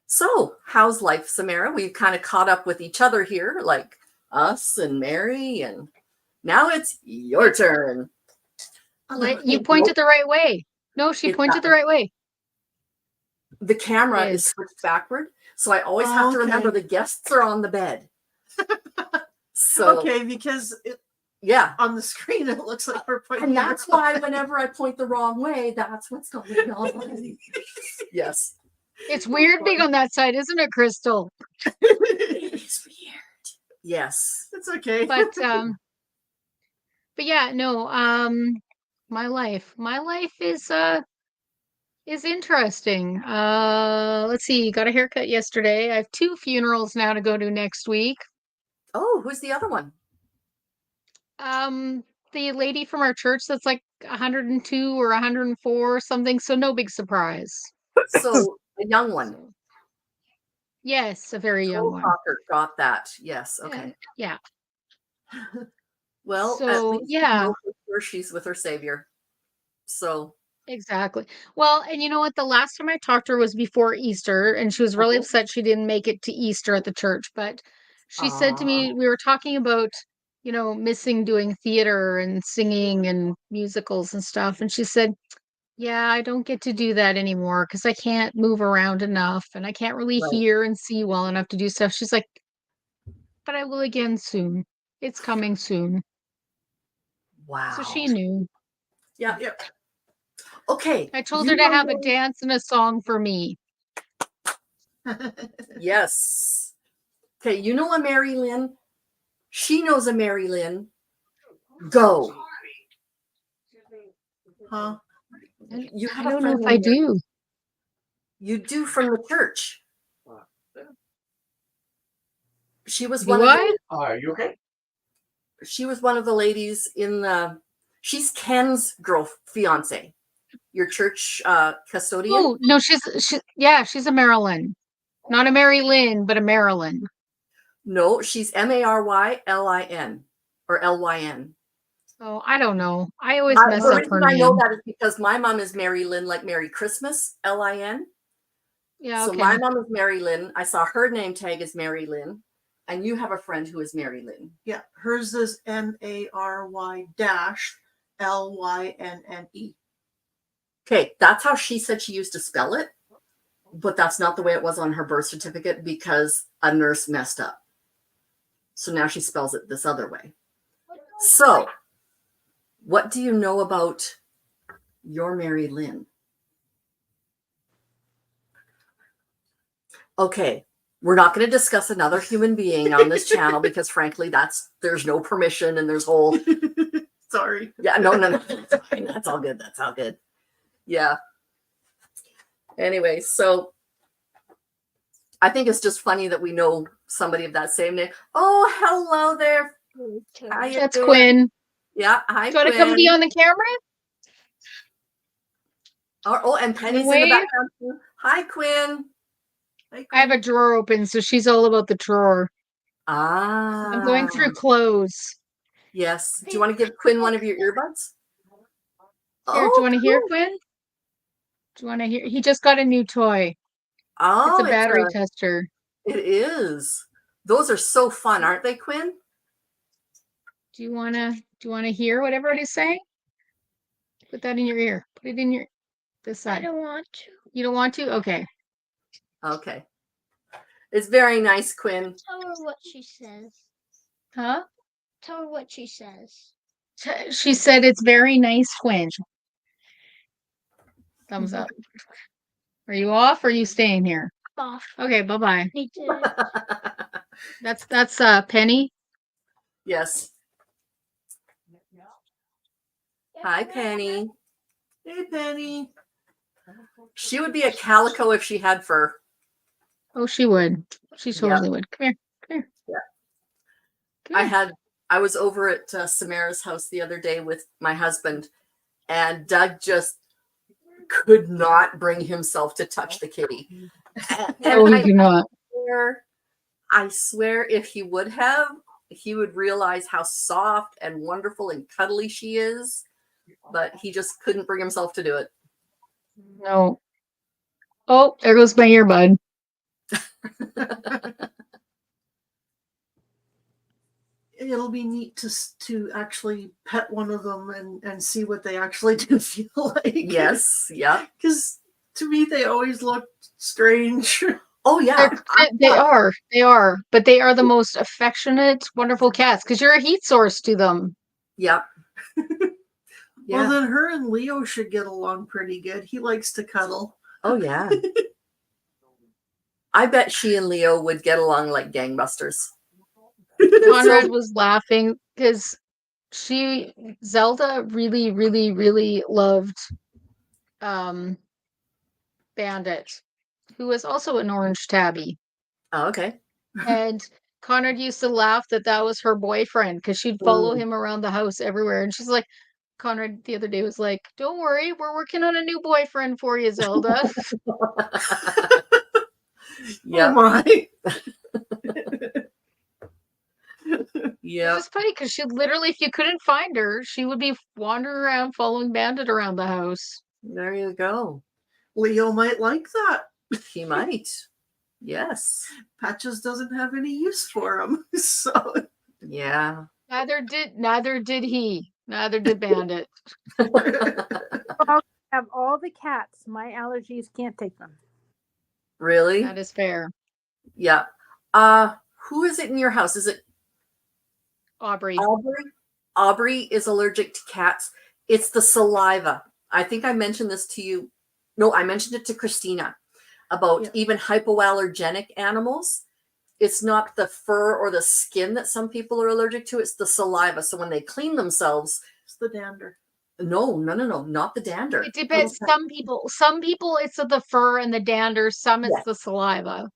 So, how's life, Samara? We've kind of caught up with each other here, like us and Mary, and now it's your turn. You pointed the right way. No, she pointed the right way. The camera It is is. switched backward, so I always have to remember the guests are on the bed. So, Okay, because yeah. on the screen it looks like we're pointing. And that's why whenever I point the wrong way, that's what's going on. Yes. It's weird being on that side, isn't it, Crystal? It's weird. Yes. It's okay. But yeah, no, my life is interesting. Let's see, got a haircut yesterday. I have 2 funerals now to go to next week. Oh, who's the other one? The lady from our church that's like 102 or 104 or something, so no big surprise. So a young one. Yes, a very young one. Cocker got that. Yes. Okay. Yeah. Well, So, at least yeah. we know for sure she's with her savior. So Exactly. Well, and you know what? The last time I talked to her was before Easter, and she was really upset she didn't make it to Easter at the church, but She said to me, we were talking about, missing doing theater and singing and musicals and stuff. And she said, yeah, I don't get to do that anymore because I can't move around enough and I can't really Right. hear and see well enough to do stuff. She's like, but I will again soon. It's coming soon. Wow. So she knew. Yeah. Yep. Okay. I told you her to know have a Mary- dance and a song for me. Yes. Okay. You know a Mary Lynn? She knows a Mary Lynn. Go. Huh? You I have a don't know friend if I named Mary- do. You do from the church. She was Do one of I? the, Are you okay? she was one of the ladies in the. She's Ken's fiance. Your church custodian. Oh, no, she's a Marilyn. Not a Mary Lynn, but a Marilyn. No, she's Marylin or Lyn. Oh, I don't know. I always The mess up reason her I know name. that is because my mom is Mary Lynn, like Merry Christmas, Lin. Yeah, So okay. my mom is Mary Lynn. I saw her name tag as Mary Lynn, and you have a friend who is Mary Lynn. Yeah, hers is Mary-Lynne. Okay, that's how she said she used to spell it, but that's not the way it was on her birth certificate because a nurse messed up. So now she spells it this other way. So, what do you know about your Mary Lynn? Okay, we're not going to discuss another human being on this channel because frankly, there's no permission and there's whole Sorry. yeah, no, that's fine. That's all good. That's all good. Yeah. Anyway, so I think it's just funny that we know somebody of that same name. Oh, hello there. How you That's doing? Quinn. Yeah, hi, Do you want to come Quinn. be on the camera? Oh, and Penny's in the Wave? background too. Hi, Quinn. Hey, I have a Quinn. drawer open, so she's all about the drawer. I'm going Ah, through clothes. yes. Do you want to give Quinn one of your earbuds? Here, do you want to hear, Quinn? Do you want to hear? He just got a new toy. Oh, It's a battery tester. it is. Those are so fun, aren't they, Quinn? Do you wanna hear what everybody's saying? Put that in your ear. Put it in this side. want to. You don't want to? Okay. Okay. It's very nice, Quinn. Tell her what she says. Huh? Tell her what she says. She said it's very nice, Quinn. Thumbs up. Are you off or are you staying here? Off. Okay, bye-bye. Me too. That's Penny. Yes. Hi, Penny. Hey, Penny. She would be a calico if she had fur. Oh, she would. She Yeah. totally would. Come here. Come here. Yeah. Come here. I was over at Samara's house the other day with my husband, and Doug just could not bring himself to touch the kitty. No, And you do not. I swear if he would have, he would realize how soft and wonderful and cuddly she is, but he just couldn't bring himself to do it. No. Oh, there goes my earbud. It'll be neat to actually pet one of them and see what they actually do feel like. Yes, yeah. Because to me, they always look strange. Oh, yeah. They are, but they are the most affectionate, wonderful cats because you're a heat source to them. Yeah. Well, Yeah. then her and Leo should get along pretty good. He likes to cuddle. Oh, yeah. I bet she and Leo would get along like gangbusters. Conrad was laughing because Zelda really, really, really loved Bandit, who was also an orange tabby. Oh, okay. And Conrad used to laugh that was her boyfriend because she'd follow him around the house everywhere. And she's like, Conrad the other day was like, "Don't worry, we're working on a new boyfriend for you, Zelda." Yeah. Oh my. It Yeah. was funny because she literally, if you couldn't find her, she would be wandering around following Bandit around the house. There you go. Leo might like that. He might. Yes. Patches doesn't have any use for them. So Yeah. Neither did he. Neither did Bandit. I'll have all the cats. My allergies can't take them. Really? That is fair. Yeah. Who is it in your house? Is it Aubrey. Aubrey? Aubrey is allergic to cats. It's the saliva. I think I mentioned this to you. No, I mentioned it to Christina about Yeah. even hypoallergenic animals. It's not the fur or the skin that some people are allergic to, it's the saliva. So when they clean themselves, it's the dander. no, not the dander. It depends. Some people it's the fur and the dander. Some it's Yes. the saliva.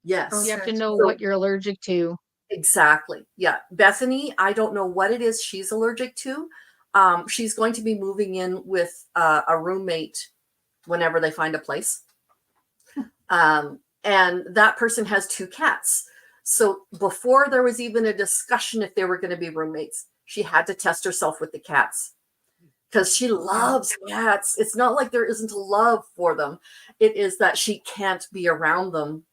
Yes. You have to Okay. know So- what you're allergic to. Exactly. Yeah. Bethany, I don't know what it is she's allergic to. She's going to be moving in with a roommate whenever they find a place. And that person has 2 cats. So before there was even a discussion if they were going to be roommates, she had to test herself with the cats because she loves cats. It's not like there isn't a love for them. It is that she can't be around them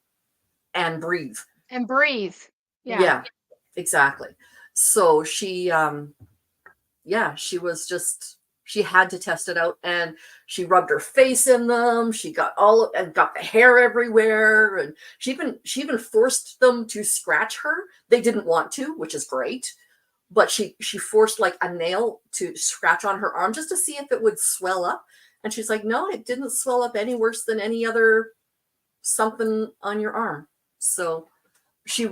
and breathe. And breathe. Yeah, exactly. So she she had to test it out, and she rubbed her face in them. She got got the hair everywhere, and she even forced them to scratch her. They didn't want to, which is great, but she forced like a nail to scratch on her arm just to see if it would swell up. And she's like, no, it didn't swell up any worse than any other something on your arm. So she's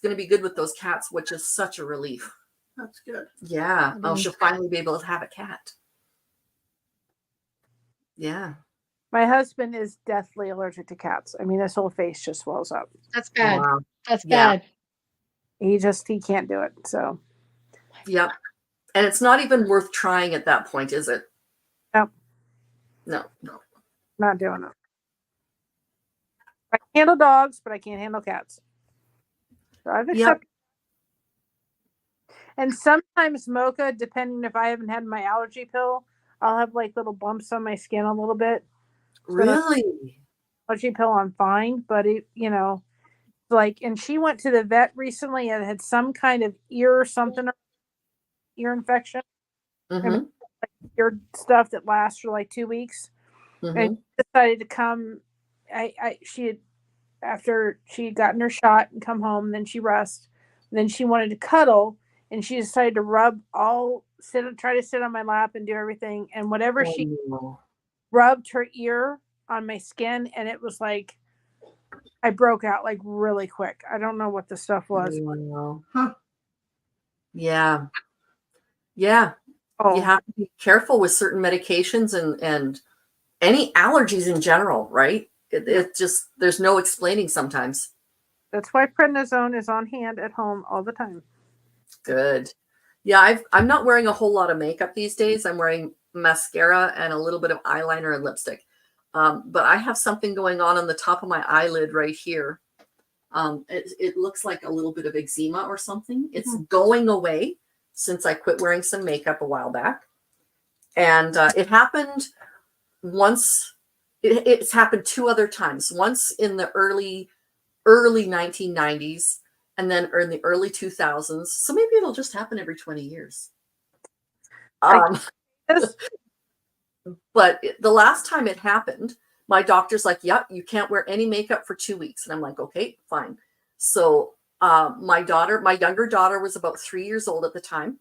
going to be good with those cats, which is such a relief. That's good. Yeah. Oh, Mhm. she'll finally be able to have a cat. Yeah. My husband is deathly allergic to cats. I mean, his whole face just swells up. That's bad. Wow. That's Yeah. bad. He can't do it. So Yep. And it's not even worth trying at that point, is it? No. No. not doing it. I can handle dogs, but I can't handle cats. So I've Yep. accepted. And sometimes Mocha, depending if I haven't had my allergy pill, I'll have like little bumps on my skin a little bit. Really? Allergy pill, I'm fine, but it, like, and she went to the vet recently and had some kind of ear infection, Mm-hmm. ear stuff that lasts for like 2 weeks. Mm-hmm. And she decided to come. She had, after she had gotten her shot and come home, then she rest. Then she wanted to cuddle, and she decided to try to sit on my lap and do everything. And whatever she rubbed her ear on my skin, and it was like I broke out like really quick. I don't know what the stuff was. Wow. Huh. Yeah. Yeah. Oh, You have to be careful with certain medications and any allergies in general, right? It just, there's no explaining sometimes. that's why prednisone is on hand at home all the time. Good. Yeah, I'm not wearing a whole lot of makeup these days. I'm wearing mascara and a little bit of eyeliner and lipstick. But I have something going on the top of my eyelid right here. It looks like a little bit of eczema or something. It's going away since I quit wearing some makeup a while back. And it happened once. It's happened 2 other times. Once in the early 1990s, and then in the early 2000s. So maybe it'll just happen every 20 years. Yes. But the last time it happened, my doctor's like, "Yep, you can't wear any makeup for 2 weeks." And I'm like, "Okay, fine." So my younger daughter was about 3 years old at the time.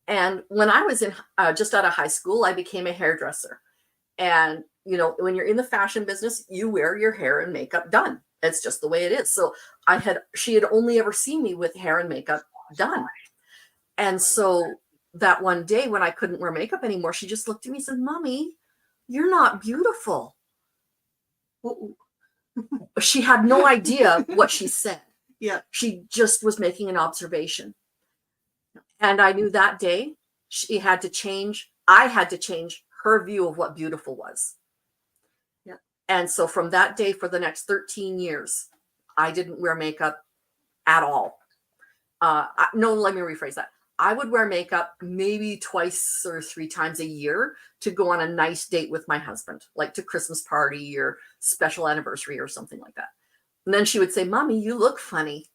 And when I was in just out of high school, I became a hairdresser. And when you're in the fashion business, you wear your hair and makeup done. It's just the way it is. So she had only ever seen me with hair and makeup done. And so that one day when I couldn't wear makeup anymore, she just looked at me and said, "Mommy, you're not beautiful." She had no idea what she said. Yeah. She just was making an observation. And I knew that day I had to change her view of what beautiful was. Yeah. And so from that day for the next 13 years, I didn't wear makeup at all. No, let me rephrase that. I would wear makeup maybe 2 or 3 times a year to go on a nice date with my husband, like to Christmas party or special anniversary or something like that. And then she would say, Mommy, you look funny.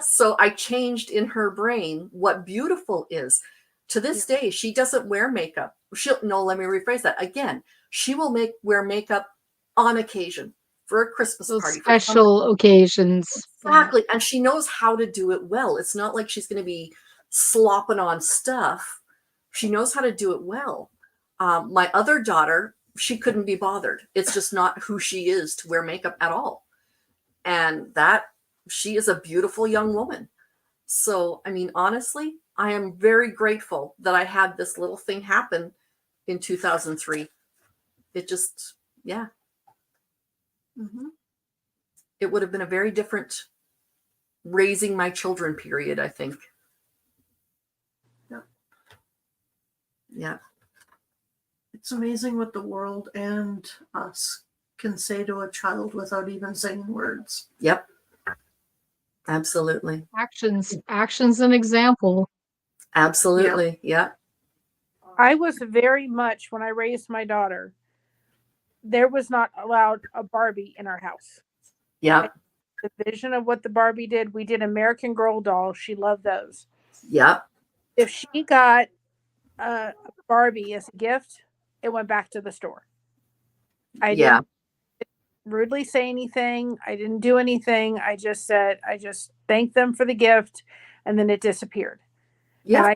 So I changed in her brain what beautiful is. To this day, she doesn't wear makeup. Let me rephrase that. Again, she will wear makeup on occasion for a Christmas Those party. For something. special occasions. Exactly. And she knows how to do it well. It's not like she's going to be slopping on stuff. She knows how to do it well. My other daughter, she couldn't be bothered. It's just not who she is to wear makeup at all. And she is a beautiful young woman. So, I mean, honestly, I am very grateful that I had this little thing happen in 2003. It just, yeah. Mhm. It would have been a very different raising my children period, I think. Yep. Yeah. It's amazing what the world and us can say to a child without even saying words. Yep. Absolutely. Actions an example. Absolutely. Yeah. I was very much, when I raised my daughter, there was not allowed a Barbie in our house. Yeah. The vision of what the Barbie did, we did American Girl dolls. She loved those. Yeah. If she got a Barbie as a gift, it went back to the store. I Yeah. didn't rudely say anything. I didn't do anything. I just thanked them for the gift, and then it disappeared. Yeah.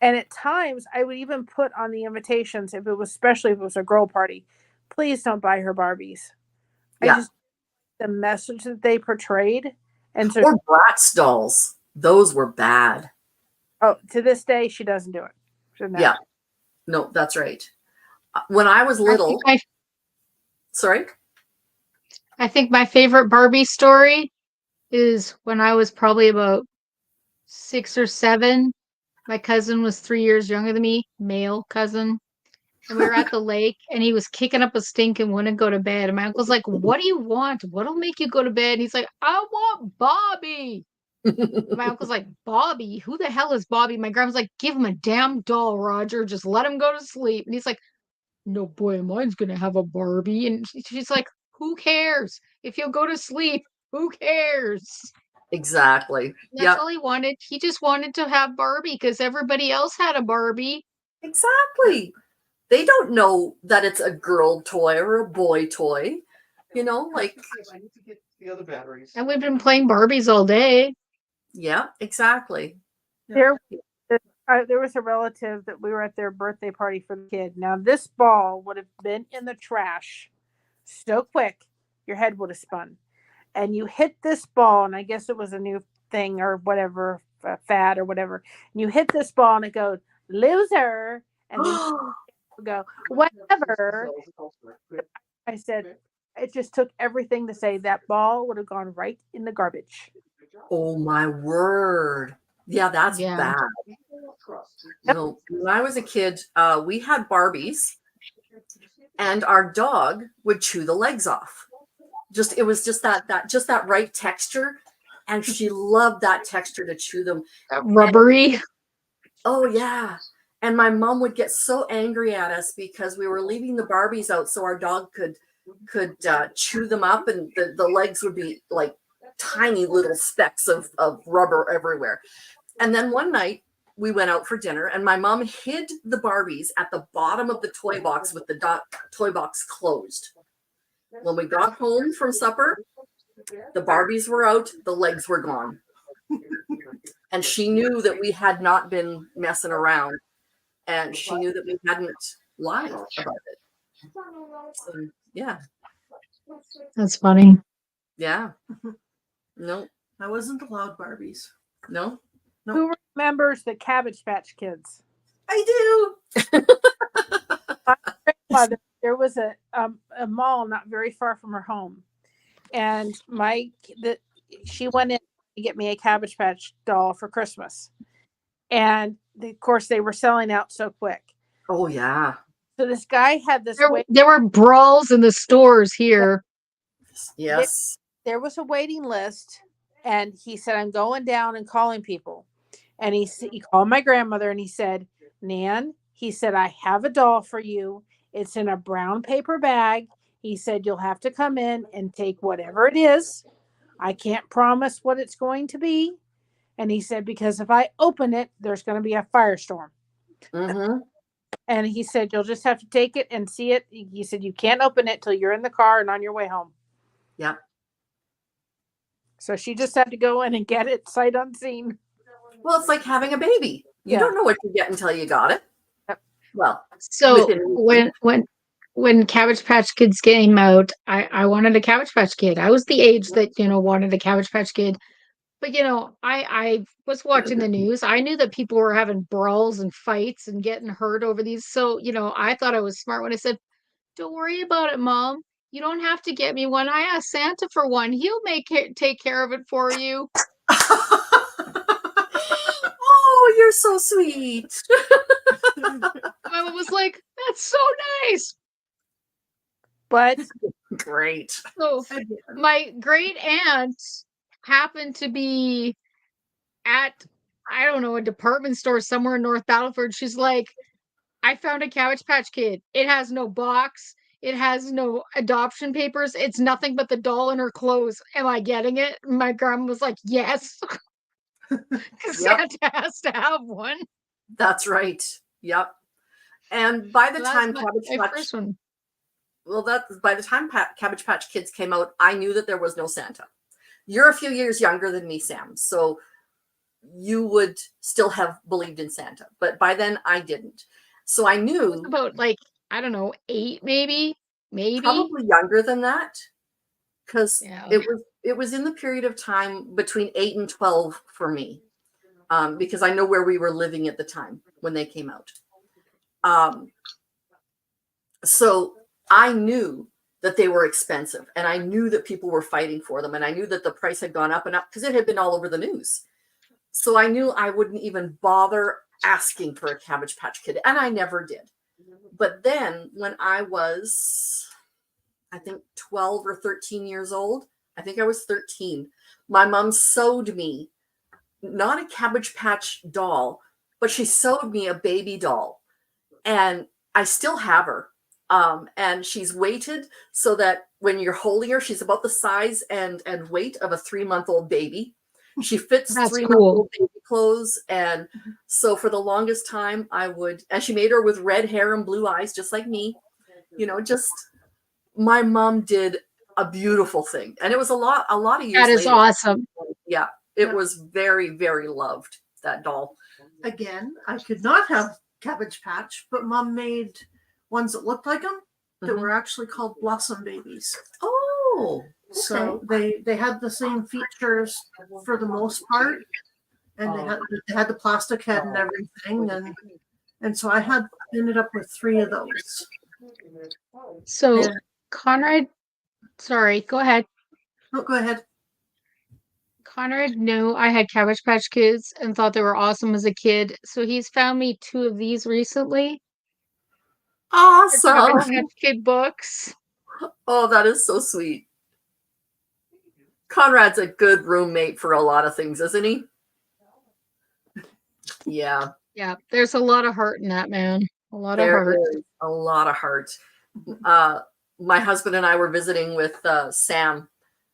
And at times I would even put on the invitations, especially if it was a girl party, please don't buy her Barbies. Yeah. The message that they portrayed. And so, Or Bratz dolls. Those were bad. to this day, she doesn't do it. She doesn't have Yeah. to. No, that's right. When I was little, sorry. I think my favorite Barbie story is when I was probably about 6 or 7. My cousin was 3 years younger than me, male cousin. And we were at the lake and he was kicking up a stink and wouldn't go to bed. And my uncle's like, "What do you want? What'll make you go to bed?" And he's like, "I want Bobby." And my uncle's like, "Bobby? Who the hell is Bobby?" My grandma's like, "Give him a damn doll, Roger. Just let him go to sleep." And he's like, "No boy, mine's gonna have a Barbie." And she's like, "Who cares? If you'll go to sleep, who cares?" Exactly. That's Yeah. all he wanted. He just wanted to have Barbie because everybody else had a Barbie. Exactly. They don't know that it's a girl toy or a boy toy. You know, like, I need to get the other batteries. And we've been playing Barbies all day. yeah, exactly. There was a relative that we were at their birthday party for the kid. Now, this ball would have been in the trash so quick, your head would have spun. And you hit this ball, and I guess it was a new thing or whatever, fad or whatever. And you hit this ball, and it goes, loser. And then you go, whatever. I said, it just took everything to say that ball would have gone right in the garbage. Oh my word. Yeah, that's Yeah. bad. No, when I was a kid, we had Barbies, and our dog would chew the legs off. It was just that right texture, and she loved that texture to chew them. Rubbery. Oh yeah. And my mom would get so angry at us because we were leaving the Barbies out so our dog could chew them up, and the legs would be like tiny little specks of rubber everywhere. And then one night we went out for dinner, and my mom hid the Barbies at the bottom of the toy box with the toy box closed. When we got home from supper, the Barbies were out, the legs were gone. And she knew that we had not been messing around, and she knew that we hadn't lied about it. So, yeah. That's funny. Yeah. No, I wasn't allowed Barbies. no. Who remembers the Cabbage Patch Kids? I do. There was a mall not very far from her home, and she went in to get me a Cabbage Patch doll for Christmas, and of course they were selling out so quick. Oh yeah. So this guy had this. There were brawls in the stores here. Yes. There was a waiting list, and he said, "I'm going down and calling people." And he called my grandmother, and he said, "Nan," he said, "I have a doll for you. It's in a brown paper bag. He said, you'll have to come in and take whatever it is. I can't promise what it's going to be. And he said, because if I open it, there's going to be a firestorm. Mm-hmm. And he said, you'll just have to take it and see it. He said, you can't open it till you're in the car and on your way home. Yep. So she just had to go in and get it sight unseen. Well, it's like having a baby. You Yeah. don't know what you get until you got it. Yep. Well, So within- when Cabbage Patch Kids came out, I wanted a Cabbage Patch Kid. I was the age that, wanted a Cabbage Patch Kid. But I was watching the news. I knew that people were having brawls and fights and getting hurt over these. So, I thought I was smart when I said, "Don't worry about it, Mom. You don't have to get me one. I asked Santa for one. He'll take care of it for you." Oh, you're so sweet. My mom was like, "That's so nice." But Great. So my great aunt happened to be at, I don't know, a department store somewhere in North Battleford. She's like, "I found a Cabbage Patch Kid. It has no box. It has no adoption papers. It's nothing but the doll in her clothes. Am I getting it?" And my grandma was like, "Yes." Because Yep. Santa has to have one. That's right. Yep. And by the So that's time my Cabbage Patch, first one. well, by the time Cabbage Patch Kids came out, I knew that there was no Santa. You're a few years younger than me, Sam, so you would still have believed in Santa, but by then I didn't. So I knew About I don't know, 8 maybe. probably younger than that, because Yeah. it was in the period of time between 8 and 12 for me, because I know where we were living at the time when they came out. So I knew that they were expensive, and I knew that people were fighting for them, and I knew that the price had gone up and up because it had been all over the news. So I knew I wouldn't even bother asking for a Cabbage Patch Kid, and I never did. But then when I was, I think, 12 or 13 years old, I think I was 13, my mom sewed me not a Cabbage Patch doll, but she sewed me a baby doll. And I still have her. And she's weighted so that when you're holding her, she's about the size and weight of a 3-month-old baby. She fits That's 3-month-old baby clothes. And so for the longest time, and she made her with red hair and blue eyes, just like me. Just my mom did a beautiful thing. And it was a lot of years That is later. awesome. Yeah, it was very, very loved, that doll. Again, I could not have Cabbage Patch, but Mom made ones that looked like them that Mhm. were actually called Blossom Babies. Oh, So they had the same features for the most part, and they had the plastic head and everything, and so I ended up with 3 of those. So Yeah. Conrad, sorry, go ahead. Oh, go ahead. Conrad knew I had Cabbage Patch Kids and thought they were awesome as a kid. So he's found me 2 of these recently. Cabbage awesome. Patch Kid books. Oh, that is so sweet. Conrad's a good roommate for a lot of things, isn't he? Yeah, Yeah, there's a lot of heart in that, man. A lot of there heart. is a lot of heart. My husband and I were visiting with Sam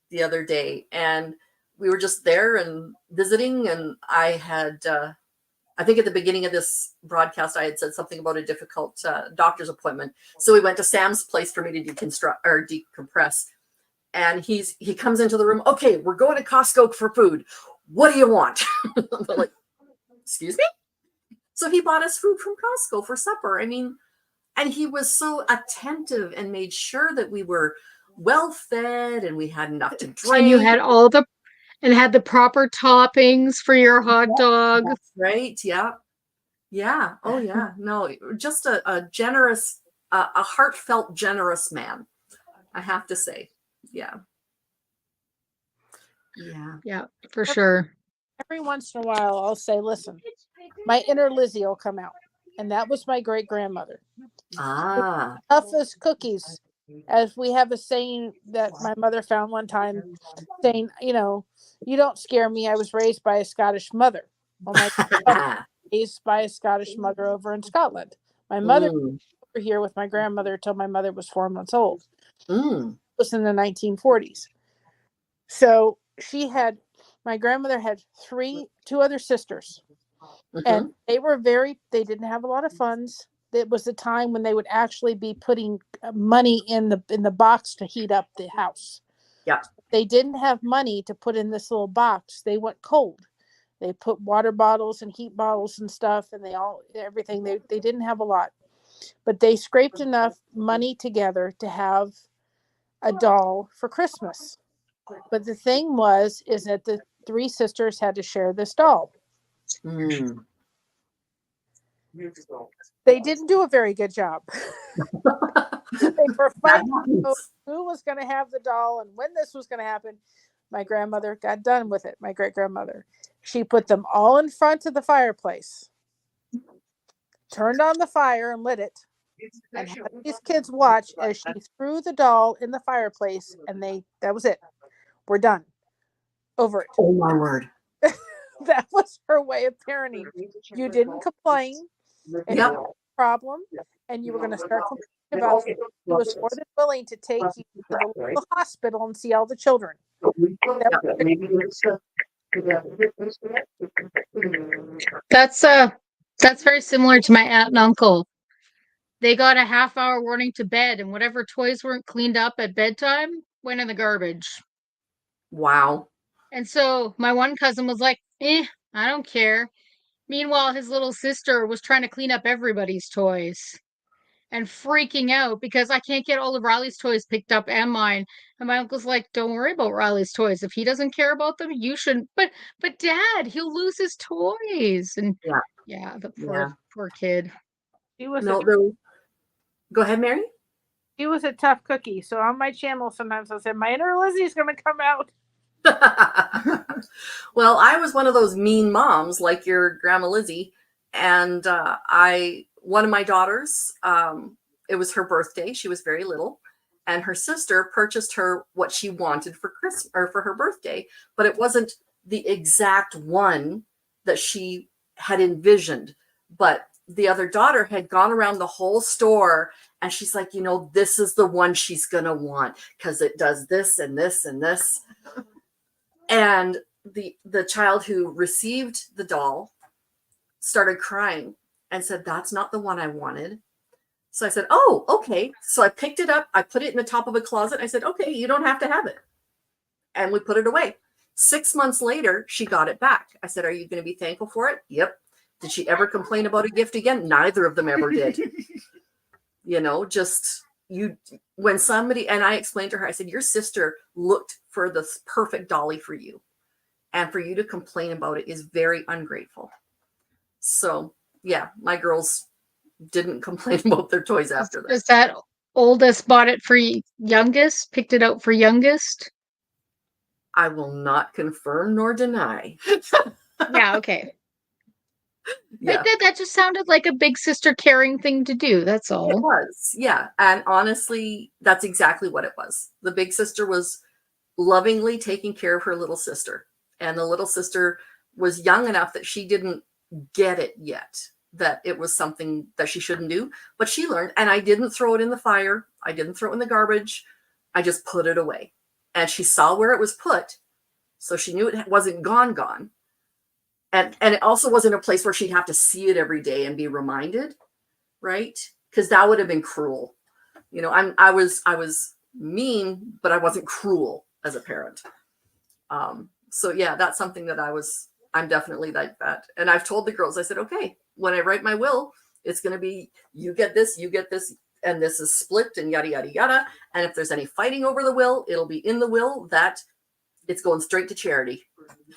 the other day, and we were just there and visiting, and I had I think at the beginning of this broadcast I had said something about a difficult doctor's appointment, so we went to Sam's place for me to decompress, and he comes into the room. "Okay, we're going to Costco for food. What do you want?" I'm like, "Excuse me?" So he bought us food from Costco for supper. I mean, and he was so attentive and made sure that we were well fed and we had enough to drink. And you had had the proper toppings for your hot dog. That's right. Yeah. Yeah. Oh, yeah. No, just a generous, a heartfelt, generous man, I have to say. Yeah. Yeah. Yeah, for sure. every once in a while, I'll say, listen, my inner Lizzie will come out. And that was my great grandmother. Ah. Toughest cookies. As we have a saying that my mother found one time saying, you don't scare me. I was raised by a Scottish mother. Well, my grandmother was raised by a Scottish mother over in Scotland. My mother was over here with my grandmother until my mother was 4 months old. Mm. was in the 1940s. So my grandmother had two other sisters, and they didn't have a lot of funds. It was the time when they would actually be putting money in the box to heat up the house. Yeah. They didn't have money to put in this little box. They went cold. They put water bottles and heat bottles and stuff, and everything. They didn't have a lot, but they scraped enough money together to have a doll for Christmas. But the thing is that the three sisters had to share this doll. Mm. They didn't do a very good job. They were That fighting happens. who was going to have the doll and when this was going to happen. My grandmother got done with it. My great grandmother. She put them all in front of the fireplace, turned on the fire and lit it, and had these kids watch as she threw the doll in the fireplace, and that was it. We're done. Over it. Oh my word. That was her way of parenting. You didn't complain. It Yep. was a problem, and you were going to start complaining about it. She was more than willing to take you to the local hospital and see all the children. That's very similar to my aunt and uncle. They got a half-hour warning to bed, and whatever toys weren't cleaned up at bedtime went in the garbage. Wow. And so my one cousin was like, I don't care. Meanwhile, his little sister was trying to clean up everybody's toys and freaking out because I can't get all of Riley's toys picked up and mine. And my uncle's like, don't worry about Riley's toys. If he doesn't care about them, you shouldn't. But Dad, he'll lose his toys. And the poor kid. She was Go ahead, Mary. She was a tough cookie. So on my channel, sometimes I said, my inner Lizzie's going to come out. Well, I was one of those mean moms like your grandma Lizzie. And one of my daughters, it was her birthday. She was very little. And her sister purchased her what she wanted for Christmas or for her birthday, but it wasn't the exact one that she had envisioned. But the other daughter had gone around the whole store and she's like, this is the one she's going to want because it does this and this and this. And the child who received the doll started crying and said, that's not the one I wanted. So I said, oh, okay. So I picked it up. I put it in the top of a closet. I said, okay, you don't have to have it. And we put it away. 6 months later, she got it back. I said, are you going to be thankful for it? Yep. Did she ever complain about a gift again? Neither of them ever did. When somebody, and I explained to her, I said, your sister looked for the perfect dolly for you. And for you to complain about it is very ungrateful. So yeah, my girls didn't complain about their toys after that. Is that oldest bought it for youngest, picked it out for youngest? I will not confirm nor deny. Yeah, okay. Yeah. That just sounded like a big sister caring thing to do. That's all. It was, yeah. And honestly, that's exactly what it was. The big sister was lovingly taking care of her little sister. And the little sister was young enough that she didn't get it yet, that it was something that she shouldn't do. But she learned, and I didn't throw it in the fire. I didn't throw it in the garbage. I just put it away. And she saw where it was put. So she knew it wasn't gone. And it also wasn't a place where she'd have to see it every day and be reminded, right? Because that would have been cruel. I was mean, but I wasn't cruel as a parent. So yeah, that's something that I'm definitely like that. And I've told the girls, I said, okay, when I write my will, it's going to be, you get this, and this is split and yada, yada, yada. And if there's any fighting over the will, it'll be in the will that it's going straight to charity.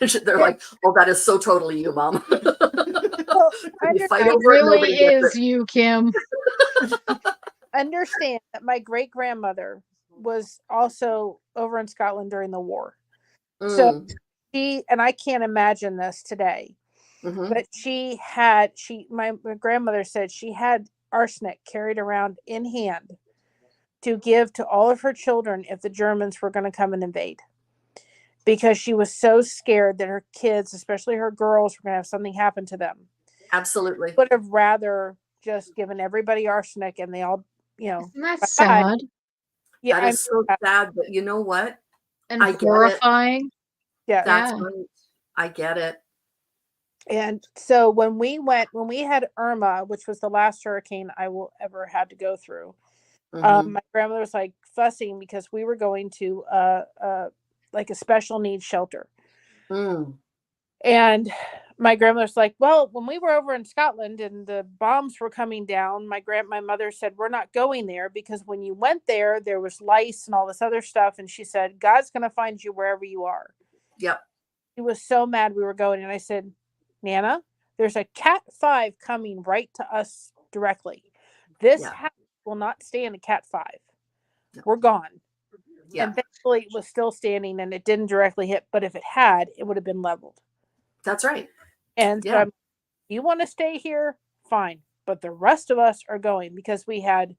They're like, oh, that is so totally you, Mom. Well, It really is you, Kim. Understand that my great grandmother was also over in Scotland during the war. So and I can't imagine this today, but my grandmother said she had arsenic carried around in hand to give to all of her children if the Germans were going to come and invade, because she was so scared that her kids, especially her girls, were going to have something happen to them. Absolutely. Would have rather just given everybody arsenic and they all, Isn't that sad? Yeah, That is so sad, but you know what? And I get it. horrifying. yeah. That's Yeah. right. I get it. And so when we had Irma, which was the last hurricane I will ever had to go through, Mhm. my grandmother was like fussing because we were going to like a special needs shelter. Mm. And my grandmother's like, well, when we were over in Scotland and the bombs were coming down, my mother said, we're not going there because when you went there, there was lice and all this other stuff. And she said, God's going to find you wherever you are. Yep. He was so mad we were going. And I said, Nana, there's a Cat 5 coming right to us directly. This Yeah. house will not stay in a Cat 5. No. We're gone. Yeah. And thankfully it was still standing and it didn't directly hit. But if it had, it would have been leveled. That's right. And so Yeah. you want to stay here? Fine. But the rest of us are going because we had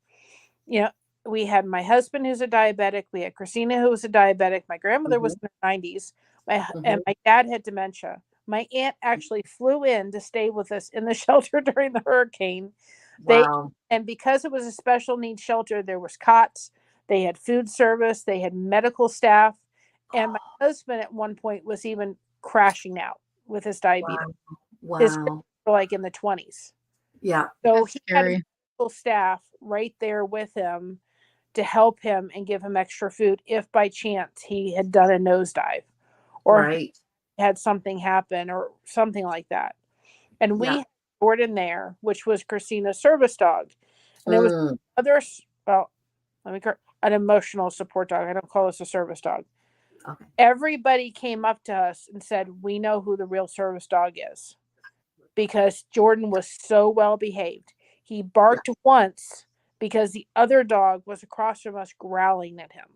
my husband who's a diabetic. We had Christina who was a diabetic. My grandmother was Mhm. in her 90s. And Mhm. my dad had dementia. My aunt actually flew in to stay with us in the shelter during the hurricane. Wow. And because it was a special needs shelter, there was cots, they had food service, they had medical staff. And my husband at one point was even crashing out with his diabetes. Wow. His Wow. were like in the 20s. Yeah. So That's he had scary. medical staff right there with him to help him and give him extra food if by chance he had done a nosedive or Right. had something happen or something like that. And we Yeah. had Jordan there, which was Christina's service dog. And there was Mm. well, an emotional support dog. I don't call this a service dog. Okay. Everybody came up to us and said, we know who the real service dog is because Jordan was so well behaved. He barked once because the other dog was across from us growling at him,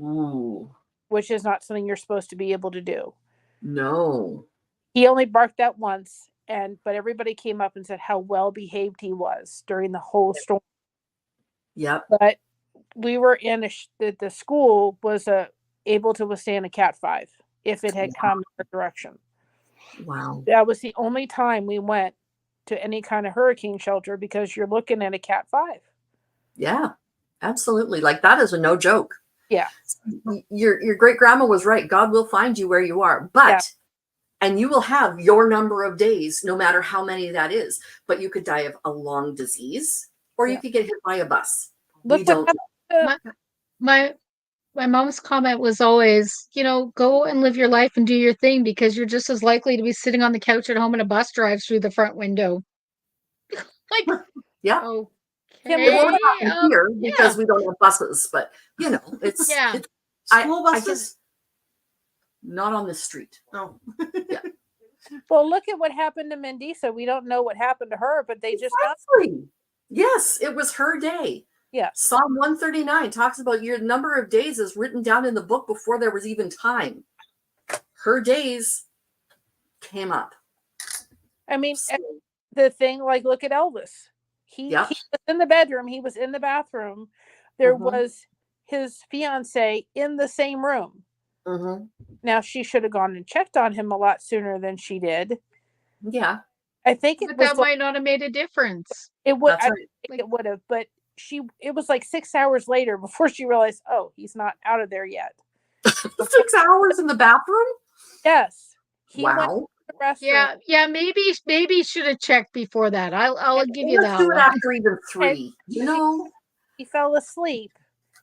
Ooh. which is not something you're supposed to be able to do. No. He only barked that once, but everybody came up and said how well behaved he was during the whole storm. Yep. But we were in the school was able to withstand a Cat 5 if it had come in our direction. Wow. That was the only time we went to any kind of hurricane shelter because you're looking at a Cat 5. Yeah. Absolutely. Like that is a no joke. Yeah. Your great grandma was right. God will find you where you are, but Yeah. and you will have your number of days, no matter how many that is. But you could die of a long disease, or you Yeah. could get hit by a bus. Look We what don't. happened to, My mom's comment was always, go and live your life and do your thing because you're just as likely to be sitting on the couch at home and a bus drives through the front window. Like, Yeah. okay. Kim, It won't happen here yeah. because we don't have buses, but it's Yeah. School I buses? guess not on this street. No. well, look at what happened to Mendisa. We don't know what happened to her, but they just got, Exactly. Yes, it was her day. yeah. Psalm 139 talks about your number of days is written down in the book before there was even time. Her days came up. I mean, So, the thing, like, look at Elvis. He Yep. was in the bedroom. He was in the bathroom. There Mhm. was his fiance in the same room. Mhm. Now she should have gone and checked on him a lot sooner than she did. Yeah, I think it But was that might not have made a difference. it would. that's I right. think it would have, but it was like 6 hours later before she realized, oh, he's not out of there yet. 6 hours in the bathroom? Yes, he went to Wow. the restroom. Yeah, maybe should have checked before that. I'll give you Let's that do it one. after even And 3. he fell asleep,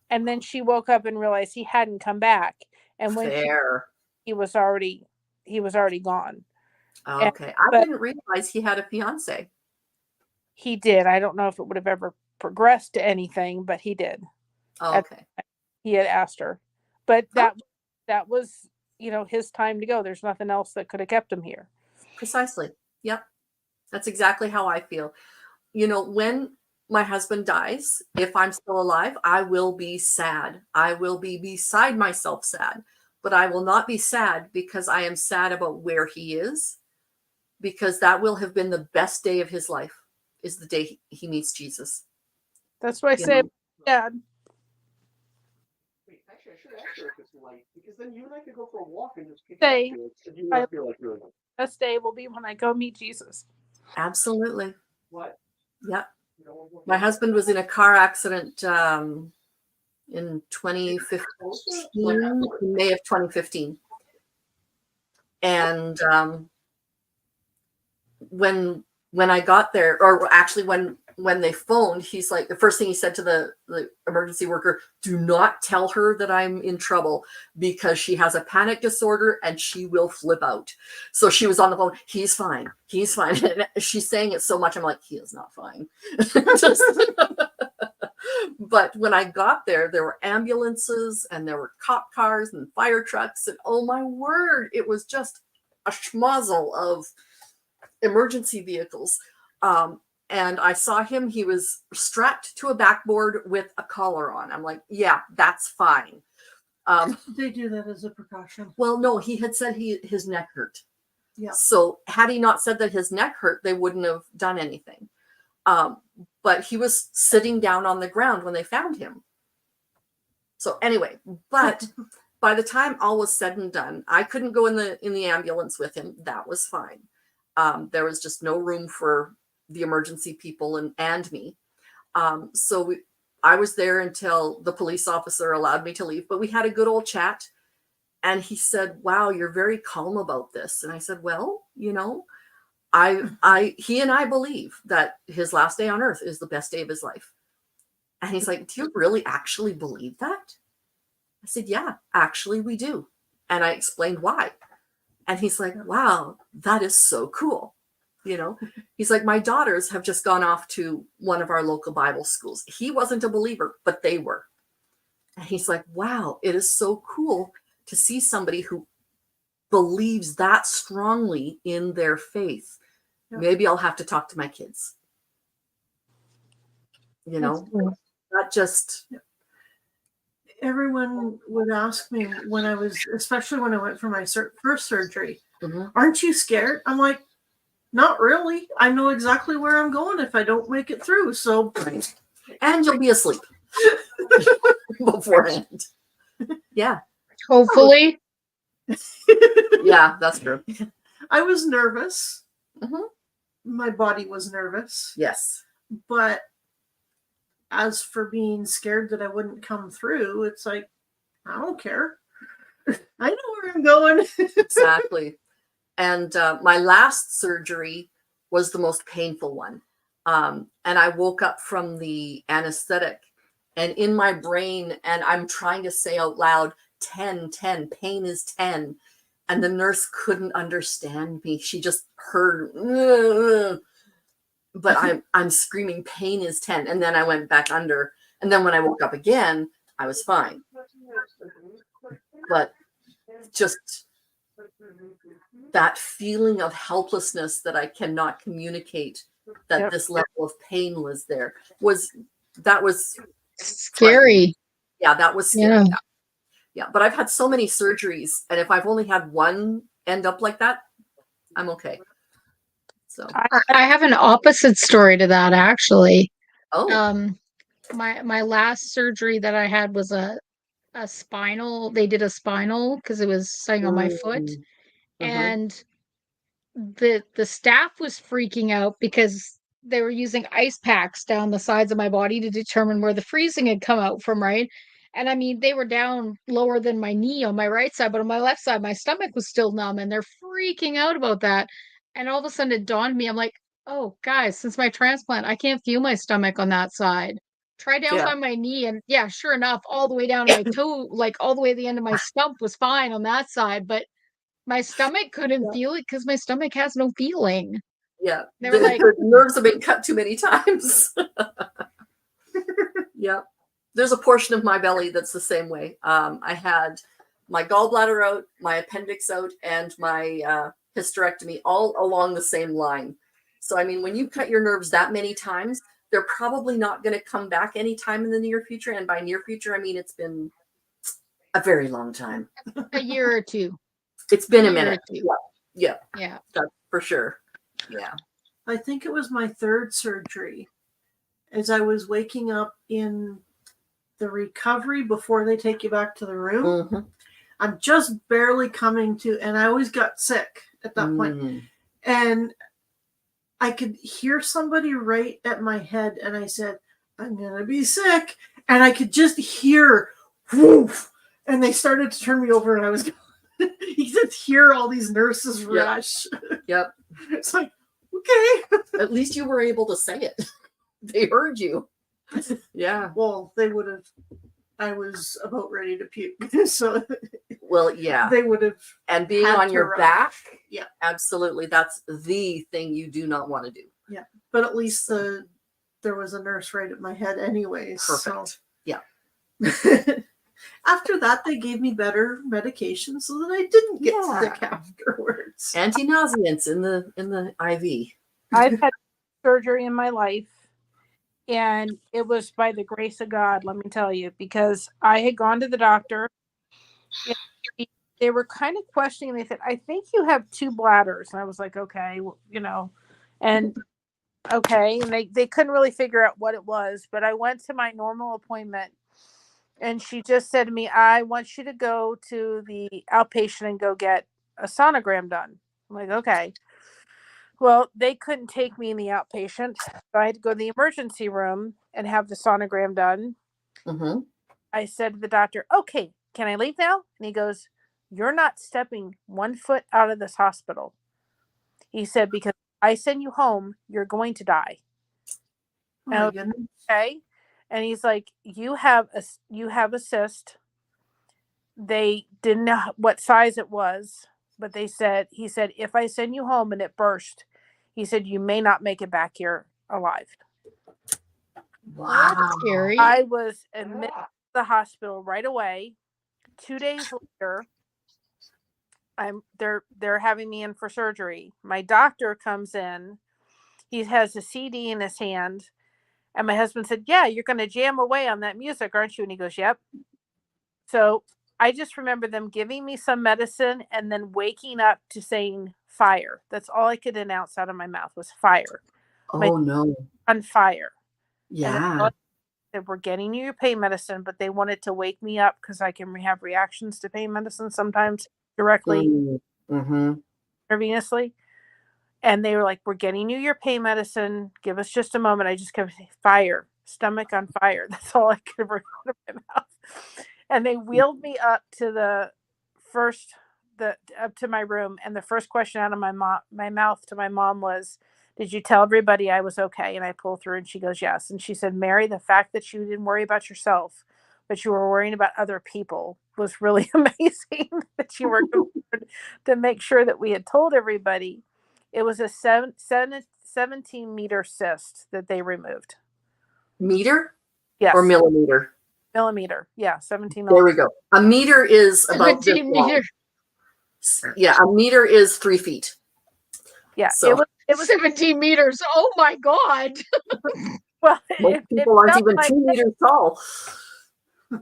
and then she woke up and realized he hadn't come back. And when Fair. he was already gone. Okay. I But didn't realize he had a fiance. he did. I don't know if it would have ever progressed to anything, but he did. Okay. He had asked her, but that was his time to go. There's nothing else that could have kept him here. Precisely. Yep. That's exactly how I feel. When my husband dies, if I'm still alive, I will be sad. I will be beside myself sad, but I will not be sad because I am sad about where he is, because that will have been the best day of his life is the day he meets Jesus. That's what I You say. know? Dad, Wait, actually, I should ask her if it's light because then you and I could go for a walk and just pick Say, it up. If you I- don't feel like doing it. best day will be when I go meet Jesus. Absolutely. What? Yep. You know, My husband was in a car accident in 2015, May of 2015. And when I got there, or actually when they phoned, he's like, the first thing he said to the emergency worker, do not tell her that I'm in trouble because she has a panic disorder and she will flip out. So she was on the phone. He's fine. He's fine. And she's saying it so much. I'm like, he is not fine. But when I got there, there were ambulances and there were cop cars and fire trucks. And oh my word, it was just a schmozzle of emergency vehicles. And I saw him, he was strapped to a backboard with a collar on. I'm like, yeah, that's fine. They do that as a precaution. Well, no, he had said his neck hurt. Yeah. So had he not said that his neck hurt, they wouldn't have done anything. But he was sitting down on the ground when they found him. So anyway, but by the time all was said and done, I couldn't go in the ambulance with him. That was fine. There was just no room for the emergency people and me. So I was there until the police officer allowed me to leave, but we had a good old chat. And he said, wow, you're very calm about this. And I said, well, he and I believe that his last day on earth is the best day of his life. And he's like, do you really actually believe that? I said, yeah, actually we do. And I explained why. And he's like, wow, that is so cool. He's like, my daughters have just gone off to one of our local Bible schools. He wasn't a believer, but they were. And he's like, wow, it is so cool to see somebody who believes that strongly in their faith. Yep. Maybe I'll have to talk to my kids. Not just. Everyone would ask me when I was, especially when I went for my first surgery, Mm-hmm. aren't you scared? I'm like, not really. I know exactly where I'm going if I don't make it through. So, Right. And you'll be asleep beforehand. Yeah. Hopefully. Yeah, that's true. I was nervous. Mhm. My body was nervous. Yes. But as for being scared that I wouldn't come through, it's like, I don't care. I know where I'm going. Exactly. And my last surgery was the most painful one. And I woke up from the anesthetic and in my brain, and I'm trying to say out loud, 10, 10, pain is 10. And the nurse couldn't understand me. She just heard, ugh. But I'm screaming, pain is 10. And then I went back under. And then when I woke up again, I was fine. But just that feeling of helplessness that I cannot communicate that Yep. this level of pain was there was Scary. yeah, that was scary. Yeah. Yeah, but I've had so many surgeries, and if I've only had one end up like that, I'm okay. So I have an opposite story to that, actually. oh My last surgery that I had was a spinal. They did a spinal because it was something on my foot, Mhm. and the staff was freaking out because they were using ice packs down the sides of my body to determine where the freezing had come out from, right? And I mean, they were down lower than my knee on my right side, but on my left side, my stomach was still numb, and they're freaking out about that. And all of a sudden, it dawned on me, I'm like, oh, guys, since my transplant, I can't feel my stomach on that side. Try down Yeah. by my knee, and yeah, sure enough, all the way down to my toe, like all the way to the end of my stump was fine on that side, but my stomach couldn't feel it because my stomach has no feeling. yeah, They were like, the nerves have been cut too many times. Yeah, there's a portion of my belly that's the same way. I had my gallbladder out, my appendix out, and my hysterectomy all along the same line. So I mean, when you cut your nerves that many times, they're probably not going to come back anytime in the near future. And by near future, I mean it's been a very long time. a year or two. It's been a Year or minute. two. Yeah, Yeah. that's for sure. Yeah. I think it was my third surgery. As I was waking up in the recovery before they take you back to the room, Mhm. I'm just barely coming to, and I always got sick at that point. Mm. And I could hear somebody right at my head, and I said, I'm going to be sick. and I could just hear woof, and they started to turn me over, and I was you could hear all these nurses rush. Yep. It's like, okay. At least you were able to say it. They heard you. Yeah. Well, they would have. I was about ready to puke, so Well, yeah. they would have. And being had on to your run. back, Yeah. absolutely. That's the thing you do not want to do. But at least there was a nurse right at my head, anyways. Perfect. Yeah. So. After that, they gave me better medication so that I didn't get Yeah. sick afterwards. Anti-nauseants in the IV. I've had surgery in my life, and it was by the grace of God, let me tell you, because I had gone to the doctor. And they were kind of questioning. They said, "I think you have 2 bladders," and I was like, "Okay, well, and okay." And they couldn't really figure out what it was, but I went to my normal appointment, and she just said to me, "I want you to go to the outpatient and go get a sonogram done." I'm like, "Okay." Well, they couldn't take me in the outpatient, so I had to go to the emergency room and have the sonogram done. Mm-hmm. I said to the doctor, "Okay, can I leave now?" And he goes, "You're not stepping 1 foot out of this hospital." He said, "Because if I send you home, you're going to die." Oh And I my was goodness. okay. And he's like, you have a cyst. They didn't know what size it was, but he said, "If I send you home and it burst," he said, "you may not make it back here alive." Well, that's scary. I was admitted to the hospital right away. 2 days later, they're having me in for surgery. My doctor comes in. He has a CD in his hand, and my husband said, "Yeah, you're going to jam away on that music, aren't you?" And he goes, "Yep." So I just remember them giving me some medicine and then waking up to saying fire. That's all I could announce out of my mouth was fire. Oh no. On fire. And that's all Yeah. I said, "We're getting you your pain medicine," but they wanted to wake me up because I can have reactions to pain medicine sometimes directly Mm-hmm. intravenously. And they were like, "We're getting you your pain medicine. Give us just a moment." I just kept saying, "Fire, stomach on fire." That's all I could bring out of my mouth. And they wheeled me up to up to my room. And the first question out of my mouth to my mom was, "Did you tell everybody I was okay?" And I pull through, and she goes, "Yes." And she said, "Mary, the fact that you didn't worry about yourself, but you were worrying about other people was really amazing that you were concerned to make sure that we had told everybody." It was a 17-meter cyst that they removed. Meter Yes. or millimeter? Millimeter. Yeah. 17 There we millimeters. go. A meter is about this 17 long. meter. Yeah, a meter is 3 feet. Yeah. So It was 17 meters. Oh my God. well, most it people aren't felt even like 2 meters tall.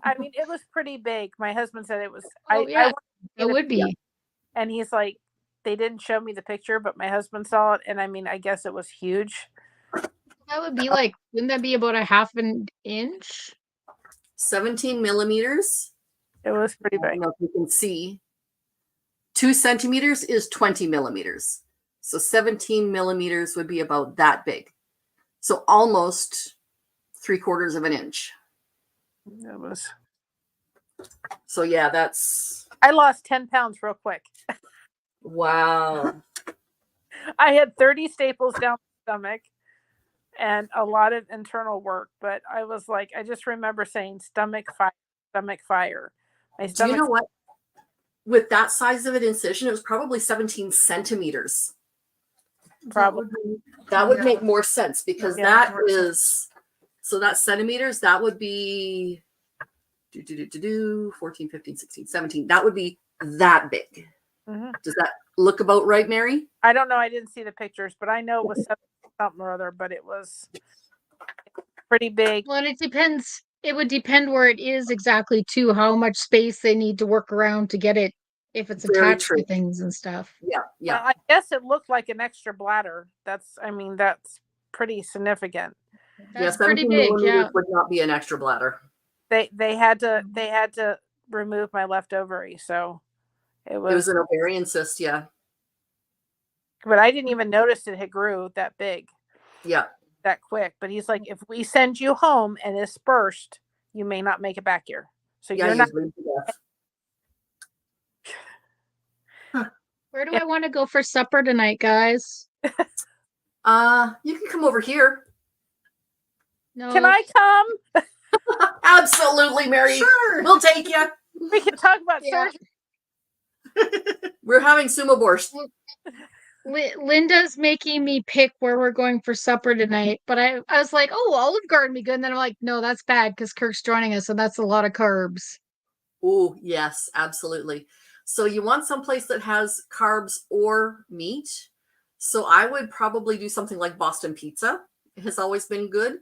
I mean, it was pretty big. My husband said it was. Oh, I yeah, wanted to it get a would be. And he's like, they didn't show me the picture, but my husband saw it. And I mean, I guess it was huge. That would be like, wouldn't that be about a half an inch? 17 millimeters. It was pretty I don't big. know if you can see. 2 centimeters is 20 millimeters. So 17 millimeters would be about that big. So almost 3/4 of an inch. It was. So yeah, that's I lost 10 pounds real quick. wow. I had 30 staples down my stomach and a lot of internal work, but I was like, I just remember saying stomach fire, stomach fire. My Do you stomach. know what? With that size of an incision, it was probably 17 centimeters. Probably. That would Yeah. make more sense because Yeah, that more sense. is so that's centimeters. That would be 14, 15, 16, 17. That would be that big. Mhm. Does that look about right, Mary? I don't know. I didn't see the pictures, but I know it was something or other, but it was pretty big. Well, and it depends. It would depend where it is exactly too, how much space they need to work around to get it if it's Very attached true. to things and stuff. Yeah, yeah. Well, I guess it looked like an extra bladder. That's pretty significant. That's 17 pretty big, millimeters yeah. would not be an extra bladder. They had to remove my left ovary, so it It was was. an ovarian cyst. Yeah, But I didn't even notice it had grew that big, yeah. that quick. But he's like, "If we send you home and it's burst, you may not make it back here. So Yeah, you're you not. bleed to death. Where do I want to go for supper tonight, guys? You can come over here. No. Can I come? Absolutely, Mary. Sure. We'll take you. We can talk about Yeah. surgery. We're having sumo borscht. Linda's making me pick where we're going for supper tonight, but I was like, oh, Olive Garden would be good. And then I'm like, no, that's bad because Kirk's joining us, and that's a lot of carbs. Oh, yes, absolutely. So you want someplace that has carbs or meat. So I would probably do something like Boston Pizza. It has always been good.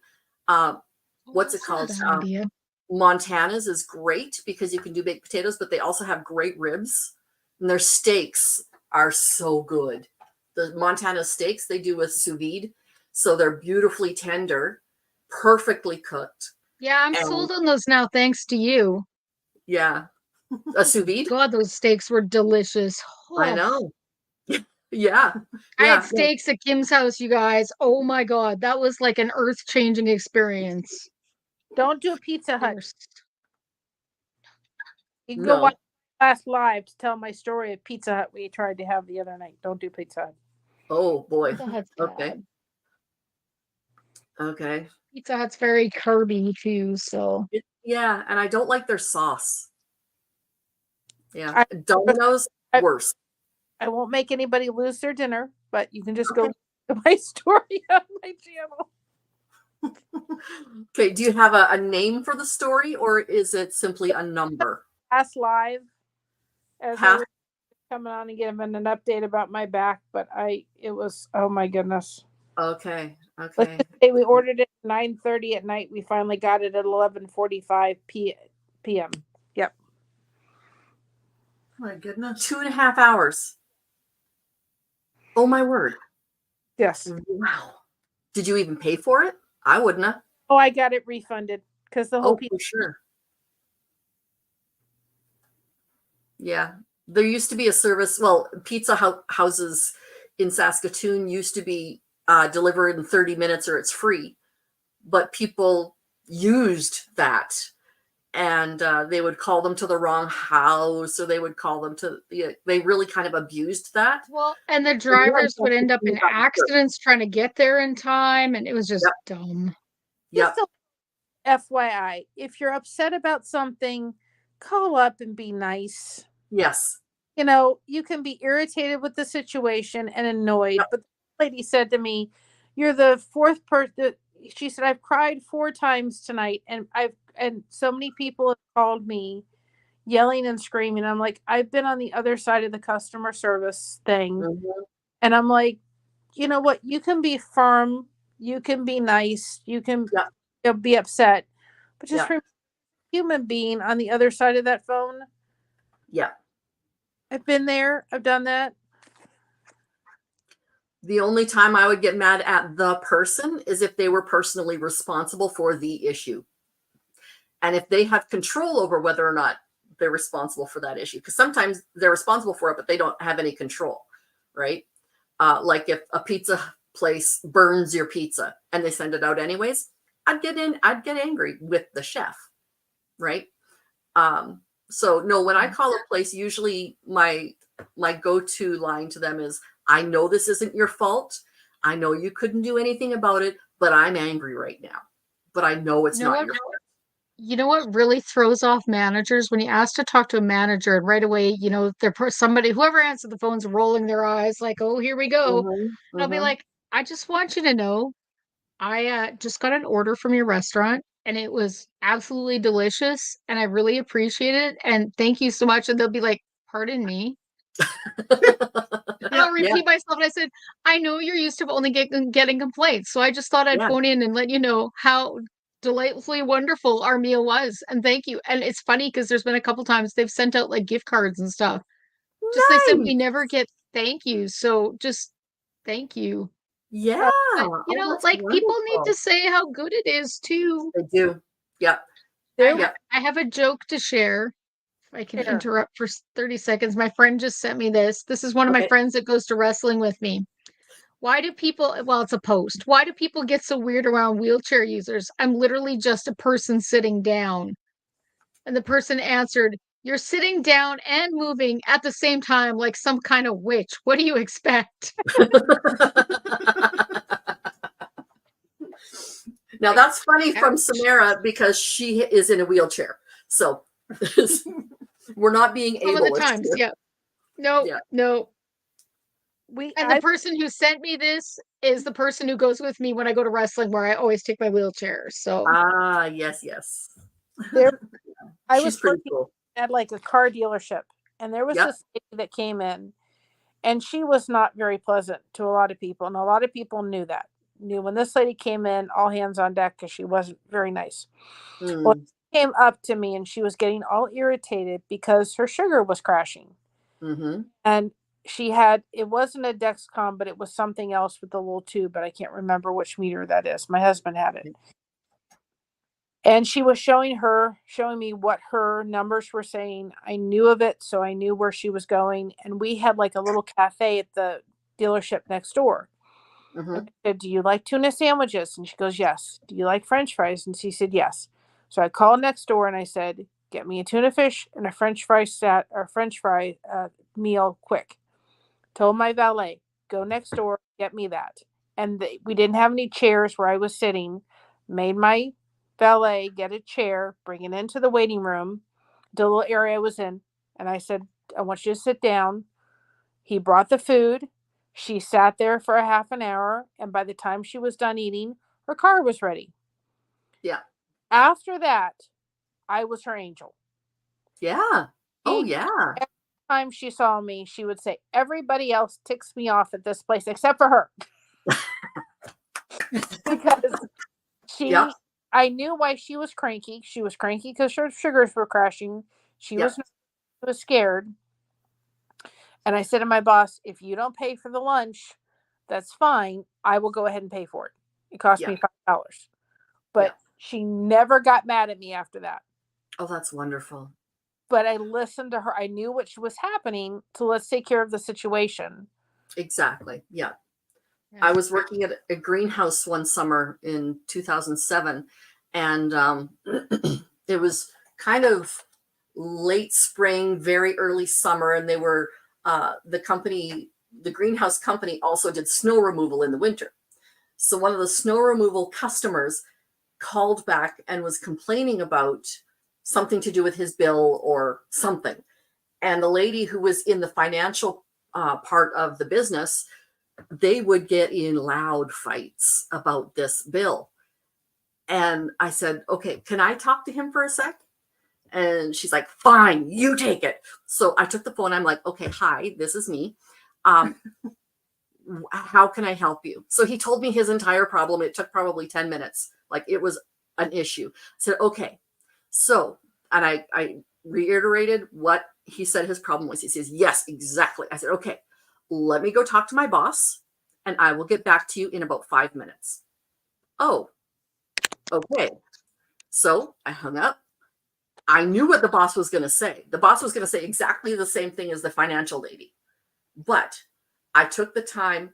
What's it That's not a called? bad idea. Montana's is great because you can do baked potatoes, but they also have great ribs. And their steaks are so good. The Montana steaks they do with sous vide. So they're beautifully tender, perfectly cooked. Yeah, I'm And- sold on those now, thanks to you. Yeah. A sous vide? God, those steaks were delicious. I Oh, know. Yeah. I Yeah. had steaks at Kim's house, you guys. Oh my God, that was like an earth-changing experience. Don't do a Pizza They Hut. were You can go No. watch last live to tell my story of Pizza Hut we tried to have the other night. Don't do Pizza Hut. Oh boy. Pizza Hut's Okay. bad. Okay. Pizza Hut's very carby too, so Yeah, and I don't like their sauce. Yeah. I- Domino's I- worse. I won't make anybody lose their dinner, but you can just go to my story on my channel. Okay, do you have a name for the story or is it simply a number? Last live as I Past- was coming on and giving an update about my back, but it was, oh my goodness. Okay. Let's Okay. just say we ordered it at 9:30 at night. We finally got it at 11:45 p.m. Yep. My goodness. 2.5 hours. Oh my word. Yes. Wow. Did you even pay for it? I wouldn't have. Oh, I got it refunded because the whole Oh, for sure. Yeah. There used to be a service. Well, houses in Saskatoon used to be delivered in 30 minutes or it's free. But people used that and they would call them to the wrong house or they would call them to, they really kind of abused that. well, and the drivers would end up in accidents trying to get there in time, and it was just dumb. Yep. Just a FYI, if you're upset about something, call up and be nice. Yes. You know, you can be irritated with the situation and annoyed, Yep. but the lady said to me, "You're the fourth person." She said, "I've cried 4 times tonight, and so many people have called me, yelling and screaming." I'm like, I've been on the other side of the customer service thing, Mhm. and I'm like, you know what? You can be firm, you can be nice, you can be upset, but just Yeah. remember, human being on the other side of that phone. Yeah. I've been there. I've done that. The only time I would get mad at the person is if they were personally responsible for the issue. And if they have control over whether or not they're responsible for that issue, because sometimes they're responsible for it, but they don't have any control, right? Like if a pizza place burns your pizza and they send it out anyways, I'd get angry with the chef, right? So no, when I call a place, usually my go-to line to them is, I know this isn't your fault. I know you couldn't do anything about it, but I'm angry right now. But I know it's You know not what? your fault. You know what really throws off managers when you ask to talk to a manager and right away, you know, somebody, whoever answered the phone's rolling their eyes like, oh, here we go. Mhm, And I'll be mhm. like, I just want you to know, I just got an order from your restaurant and it was absolutely delicious and I really appreciate it. And thank you so much. And they'll be like, pardon me. And I'll Yeah. repeat myself and I said, I know you're used to only getting complaints. So I just thought I'd Yeah. phone in and let you know how delightfully wonderful our meal was. And thank you. And it's funny because there's been a couple times they've sent out like gift cards and stuff. Just they said we Nice. never get thank you. So just thank you. Yeah. But, you Oh, know, that's like people need wonderful. to say how good it is too. They do. Yeah. There, Yeah. I have a joke to share. If I can Sure. interrupt for 30 seconds. My friend just sent me this. This is one of my Okay. friends that goes to wrestling with me. Why do people, well, it's a post. Why do people get so weird around wheelchair users? I'm literally just a person sitting down. And the person answered, you're sitting down and moving at the same time like some kind of witch. What do you expect? Now that's funny from Samara because she is in a wheelchair. So we're not being Some of the ableist times, here. yeah. No, Yeah. no. We And the person who sent me this is the person who goes with me when I go to wrestling, where I always take my wheelchair. So Ah, yes, yes. there I She's was pretty working cool. at like a car dealership, and there was Yep. this lady that came in, and she was not very pleasant to a lot of people, and a lot of people knew that. Knew when this lady came in, all hands on deck because she wasn't very nice. Well, Mm, she came up to me and she was getting all irritated because her sugar was crashing. mm-hmm. And she had, it wasn't a Dexcom, but it was something else with the little tube, but I can't remember which meter that is. My husband had it. And she was showing me what her numbers were saying. I knew of it, so I knew where she was going. And we had like a little cafe at the dealership next door. Mm-hmm. And I said, do you like tuna sandwiches? And she goes, yes. Do you like French fries? And she said, yes. So I called next door and I said, get me a tuna fish and a French fry meal quick. Told my valet, go next door, get me that. And we didn't have any chairs where I was sitting. Made my valet get a chair, bring it into the waiting room, the little area I was in. And I said, I want you to sit down. He brought the food. She sat there for a half an hour. And by the time she was done eating, her car was ready. Yeah. After that, I was her angel. Yeah. Oh, She- yeah. Every time she saw me, she would say, everybody else ticks me off at this place except for her. Because Yep. I knew why she was cranky. She was cranky because her sugars were crashing. She Yep. was scared. And I said to my boss, if you don't pay for the lunch, that's fine. I will go ahead and pay for it. It cost Yeah. me $5. But Yeah. she never got mad at me after that. Oh, that's wonderful. But I listened to her. I knew what was happening. So let's take care of the situation. Exactly. Yeah. Yeah. I was working at a greenhouse one summer in 2007, and it was kind of late spring, very early summer, and they were the greenhouse company also did snow removal in the winter. So one of the snow removal customers called back and was complaining about something to do with his bill or something. And the lady who was in the financial part of the business, they would get in loud fights about this bill. And I said, okay, can I talk to him for a sec? And she's like, fine, you take it. So I took the phone. I'm like, okay, hi, this is me. How can I help you? So he told me his entire problem. It took probably 10 minutes. Like it was an issue. I said, okay. So, and I reiterated what he said his problem was. He says, yes, exactly. I said, okay, let me go talk to my boss and I will get back to you in about 5 minutes. Oh, okay. So I hung up. I knew what the boss was going to say. The boss was going to say exactly the same thing as the financial lady. But I took the time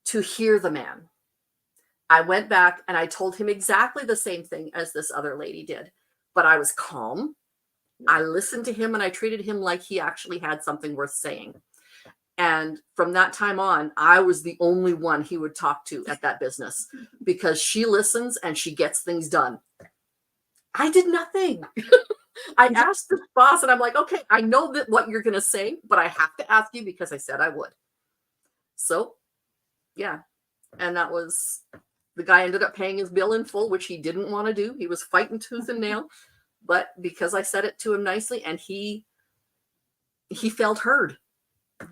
to hear the man. I went back and I told him exactly the same thing as this other lady did. But I was calm. I listened to him and I treated him like he actually had something worth saying. And from that time on, I was the only one he would talk to at that business because she listens and she gets things done. I did nothing. I asked the boss and I'm like, okay, I know that what you're going to say, but I have to ask you because I said I would. So, yeah. And that was, the guy ended up paying his bill in full, which he didn't want to do. He was fighting tooth and nail. But because I said it to him nicely and he felt heard,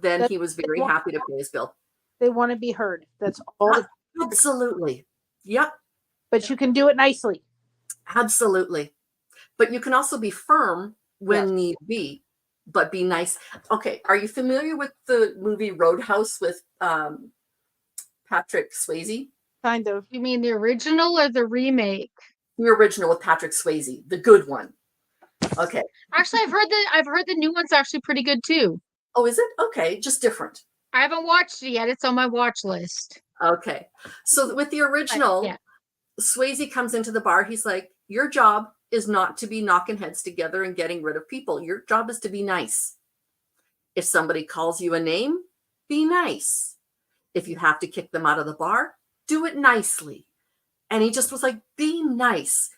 then he was very happy to pay his bill. They want to be heard. That's all. Absolutely. Yep. But you can do it nicely. Absolutely. But you can also be firm when need be, but be nice. Okay. Are you familiar with the movie Roadhouse with Patrick Swayze? Kind of. You mean the original or the remake? The original with Patrick Swayze, the good one. Okay. Actually, I've heard the new one's actually pretty good too. Oh, is it? Okay. Just different. I haven't watched it yet. It's on my watch list. Okay. So with the But, original, yeah. Swayze comes into the bar. He's like, your job is not to be knocking heads together and getting rid of people. Your job is to be nice. If somebody calls you a name, be nice. If you have to kick them out of the bar, do it nicely. And he just was like, be nice.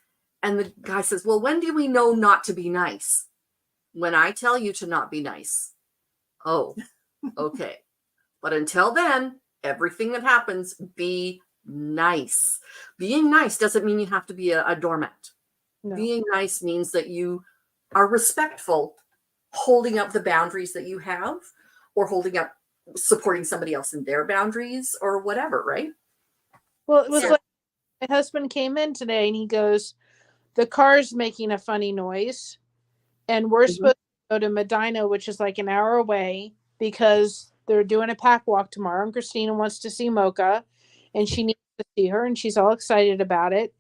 And the guy says, well, when do we know not to be nice? When I tell you to not be nice. Oh, okay. But until then, everything that happens, be nice. Being nice doesn't mean you have to be a doormat. No. Being nice means that you are respectful, holding up the boundaries that you have, or holding up, supporting somebody else in their boundaries, or whatever, right? Well, it was Yeah. like my husband came in today and he goes, the car's making a funny noise. And we're supposed to go to Medina, which is like an hour away, because they're doing a pack walk tomorrow. And Christina wants to see Mocha and she needs to see her and she's all excited about it.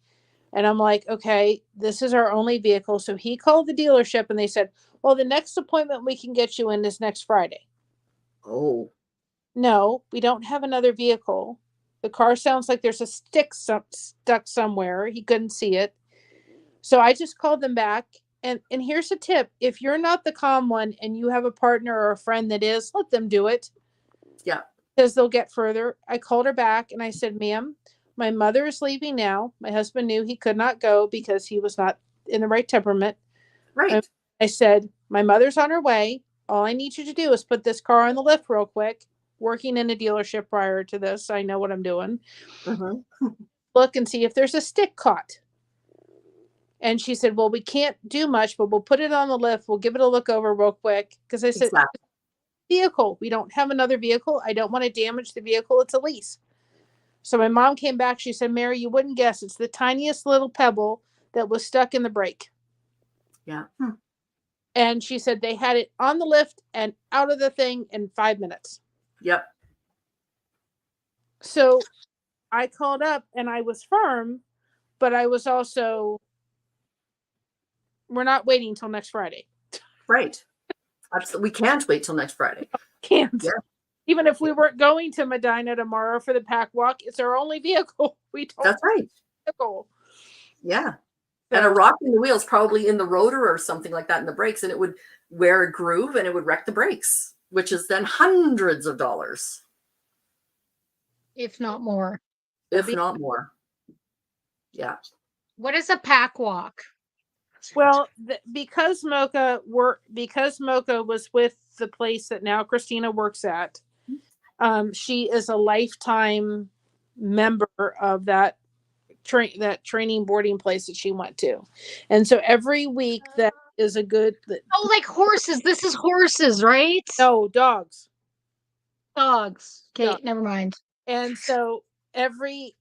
And I'm like, okay, this is our only vehicle. So he called the dealership and they said, well, the next appointment we can get you in is next Friday. Oh, No, we don't have another vehicle. The car sounds like there's a stick stuck somewhere. He couldn't see it. So I just called them back. And here's a tip. If you're not the calm one and you have a partner or a friend that is, let them do it. yeah, Because they'll get further. I called her back and I said, ma'am, my mother is leaving now. My husband knew he could not go because he was not in the right temperament. right. I said, my mother's on her way. All I need you to do is put this car on the lift real quick. Working in a dealership prior to this, I know what I'm doing. Mhm. Look and see if there's a stick caught. And she said, well, we can't do much, but we'll put it on the lift. We'll give it a look over real quick. Because I said, Exactly. vehicle. We don't have another vehicle. I don't want to damage the vehicle. It's a lease. So my mom came back. She said, Mary, you wouldn't guess. It's the tiniest little pebble that was stuck in the brake. Yeah. And she said they had it on the lift and out of the thing in 5 minutes. Yep. So I called up and I was firm, but I was also, we're not waiting until next Friday. Right. Absolutely. We can't wait till next Friday. Can't. Yeah. Even if we weren't going to Medina tomorrow for the pack walk, it's our only vehicle. We don't That's right. have a vehicle. Yeah. And a rock in the wheels, probably in the rotor or something like that in the brakes, and it would wear a groove and it would wreck the brakes, which is then hundreds of dollars, If not more. if not more. Yeah. What is a pack walk? Well, because Mocha was with the place that now Christina works at, she is a lifetime member of that training boarding place that she went to, and so every week that is a good. Oh, like horses. This is horses, right? No, dogs. Dogs. Okay, Dog. never mind. And so every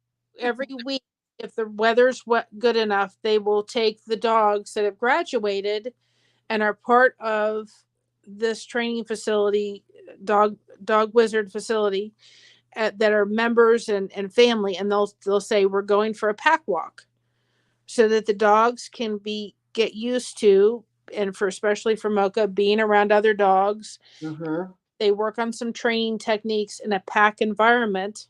week, if the weather's good enough, they will take the dogs that have graduated and are part of this training facility, dog wizard facility, that are members and family, and they'll say we're going for a pack walk, so that the dogs can get used to, and for especially for Mocha, being around other dogs. Mm-hmm. They work on some training techniques in a pack environment.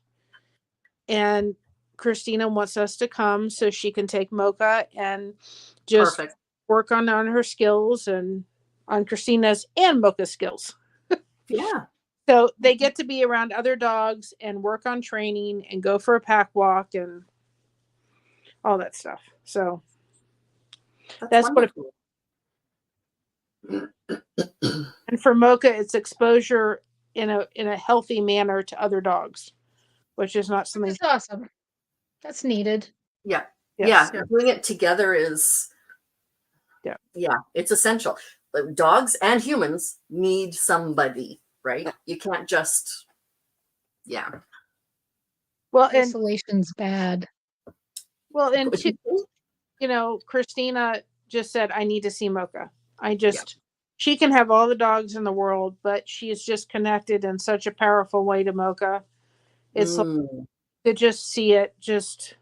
And Christina wants us to come so she can take Mocha and just Perfect. work on her skills and on Christina's and Mocha's skills. Yeah. So they get to be around other dogs and work on training and go for a pack walk and all that stuff. So that's what and for Mocha, it's exposure in a healthy manner to other dogs, which is not something. That's awesome. That's needed. Yeah. Yes. Yeah. Doing it together is, yeah, it's essential. Like, dogs and humans need somebody, right? You can't just, yeah. Well, and Isolation's bad. two, Christina just said, I need to see Mocha. She can have all the dogs in the world, but she's just connected in such a powerful way to Mocha. It's like to just see it, just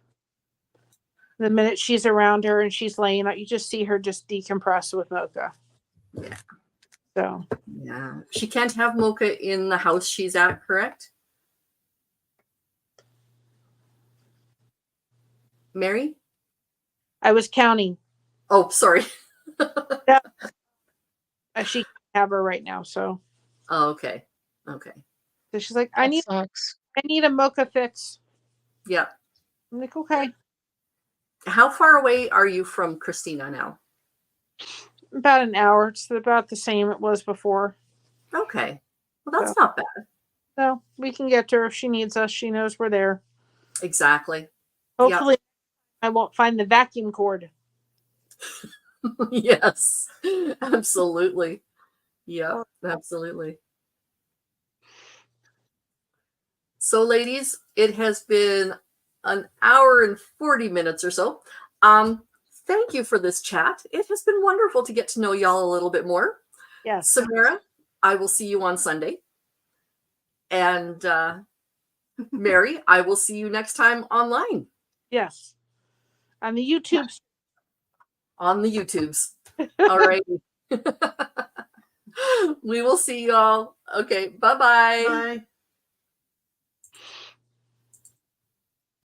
the minute she's around her and she's laying out, you just see her just decompress with Mocha. Yeah. So Yeah. She can't have Mocha in the house she's at, correct? Mary? I was counting. Oh, sorry. She can't have her right now. So, Oh, okay. Okay. so she's like, I That need sucks. a Mocha fix. Yeah. I'm like, okay. How far away are you from Christina now? About an hour. It's about the same it was before. Okay. Well, that's So- not bad. So we can get to her if she needs us. She knows we're there. Exactly. Hopefully I won't find the vacuum cord. Yes. Absolutely. Yeah, absolutely. So, ladies, it has been an hour and 40 minutes or so. Thank you for this chat. It has been wonderful to get to know y'all a little bit more. Yes. Samara, I will see you on Sunday. And Mary, I will see you next time online Yes. On the YouTube. on the YouTubes. All right. We will see you all. Okay. Bye-bye. Bye.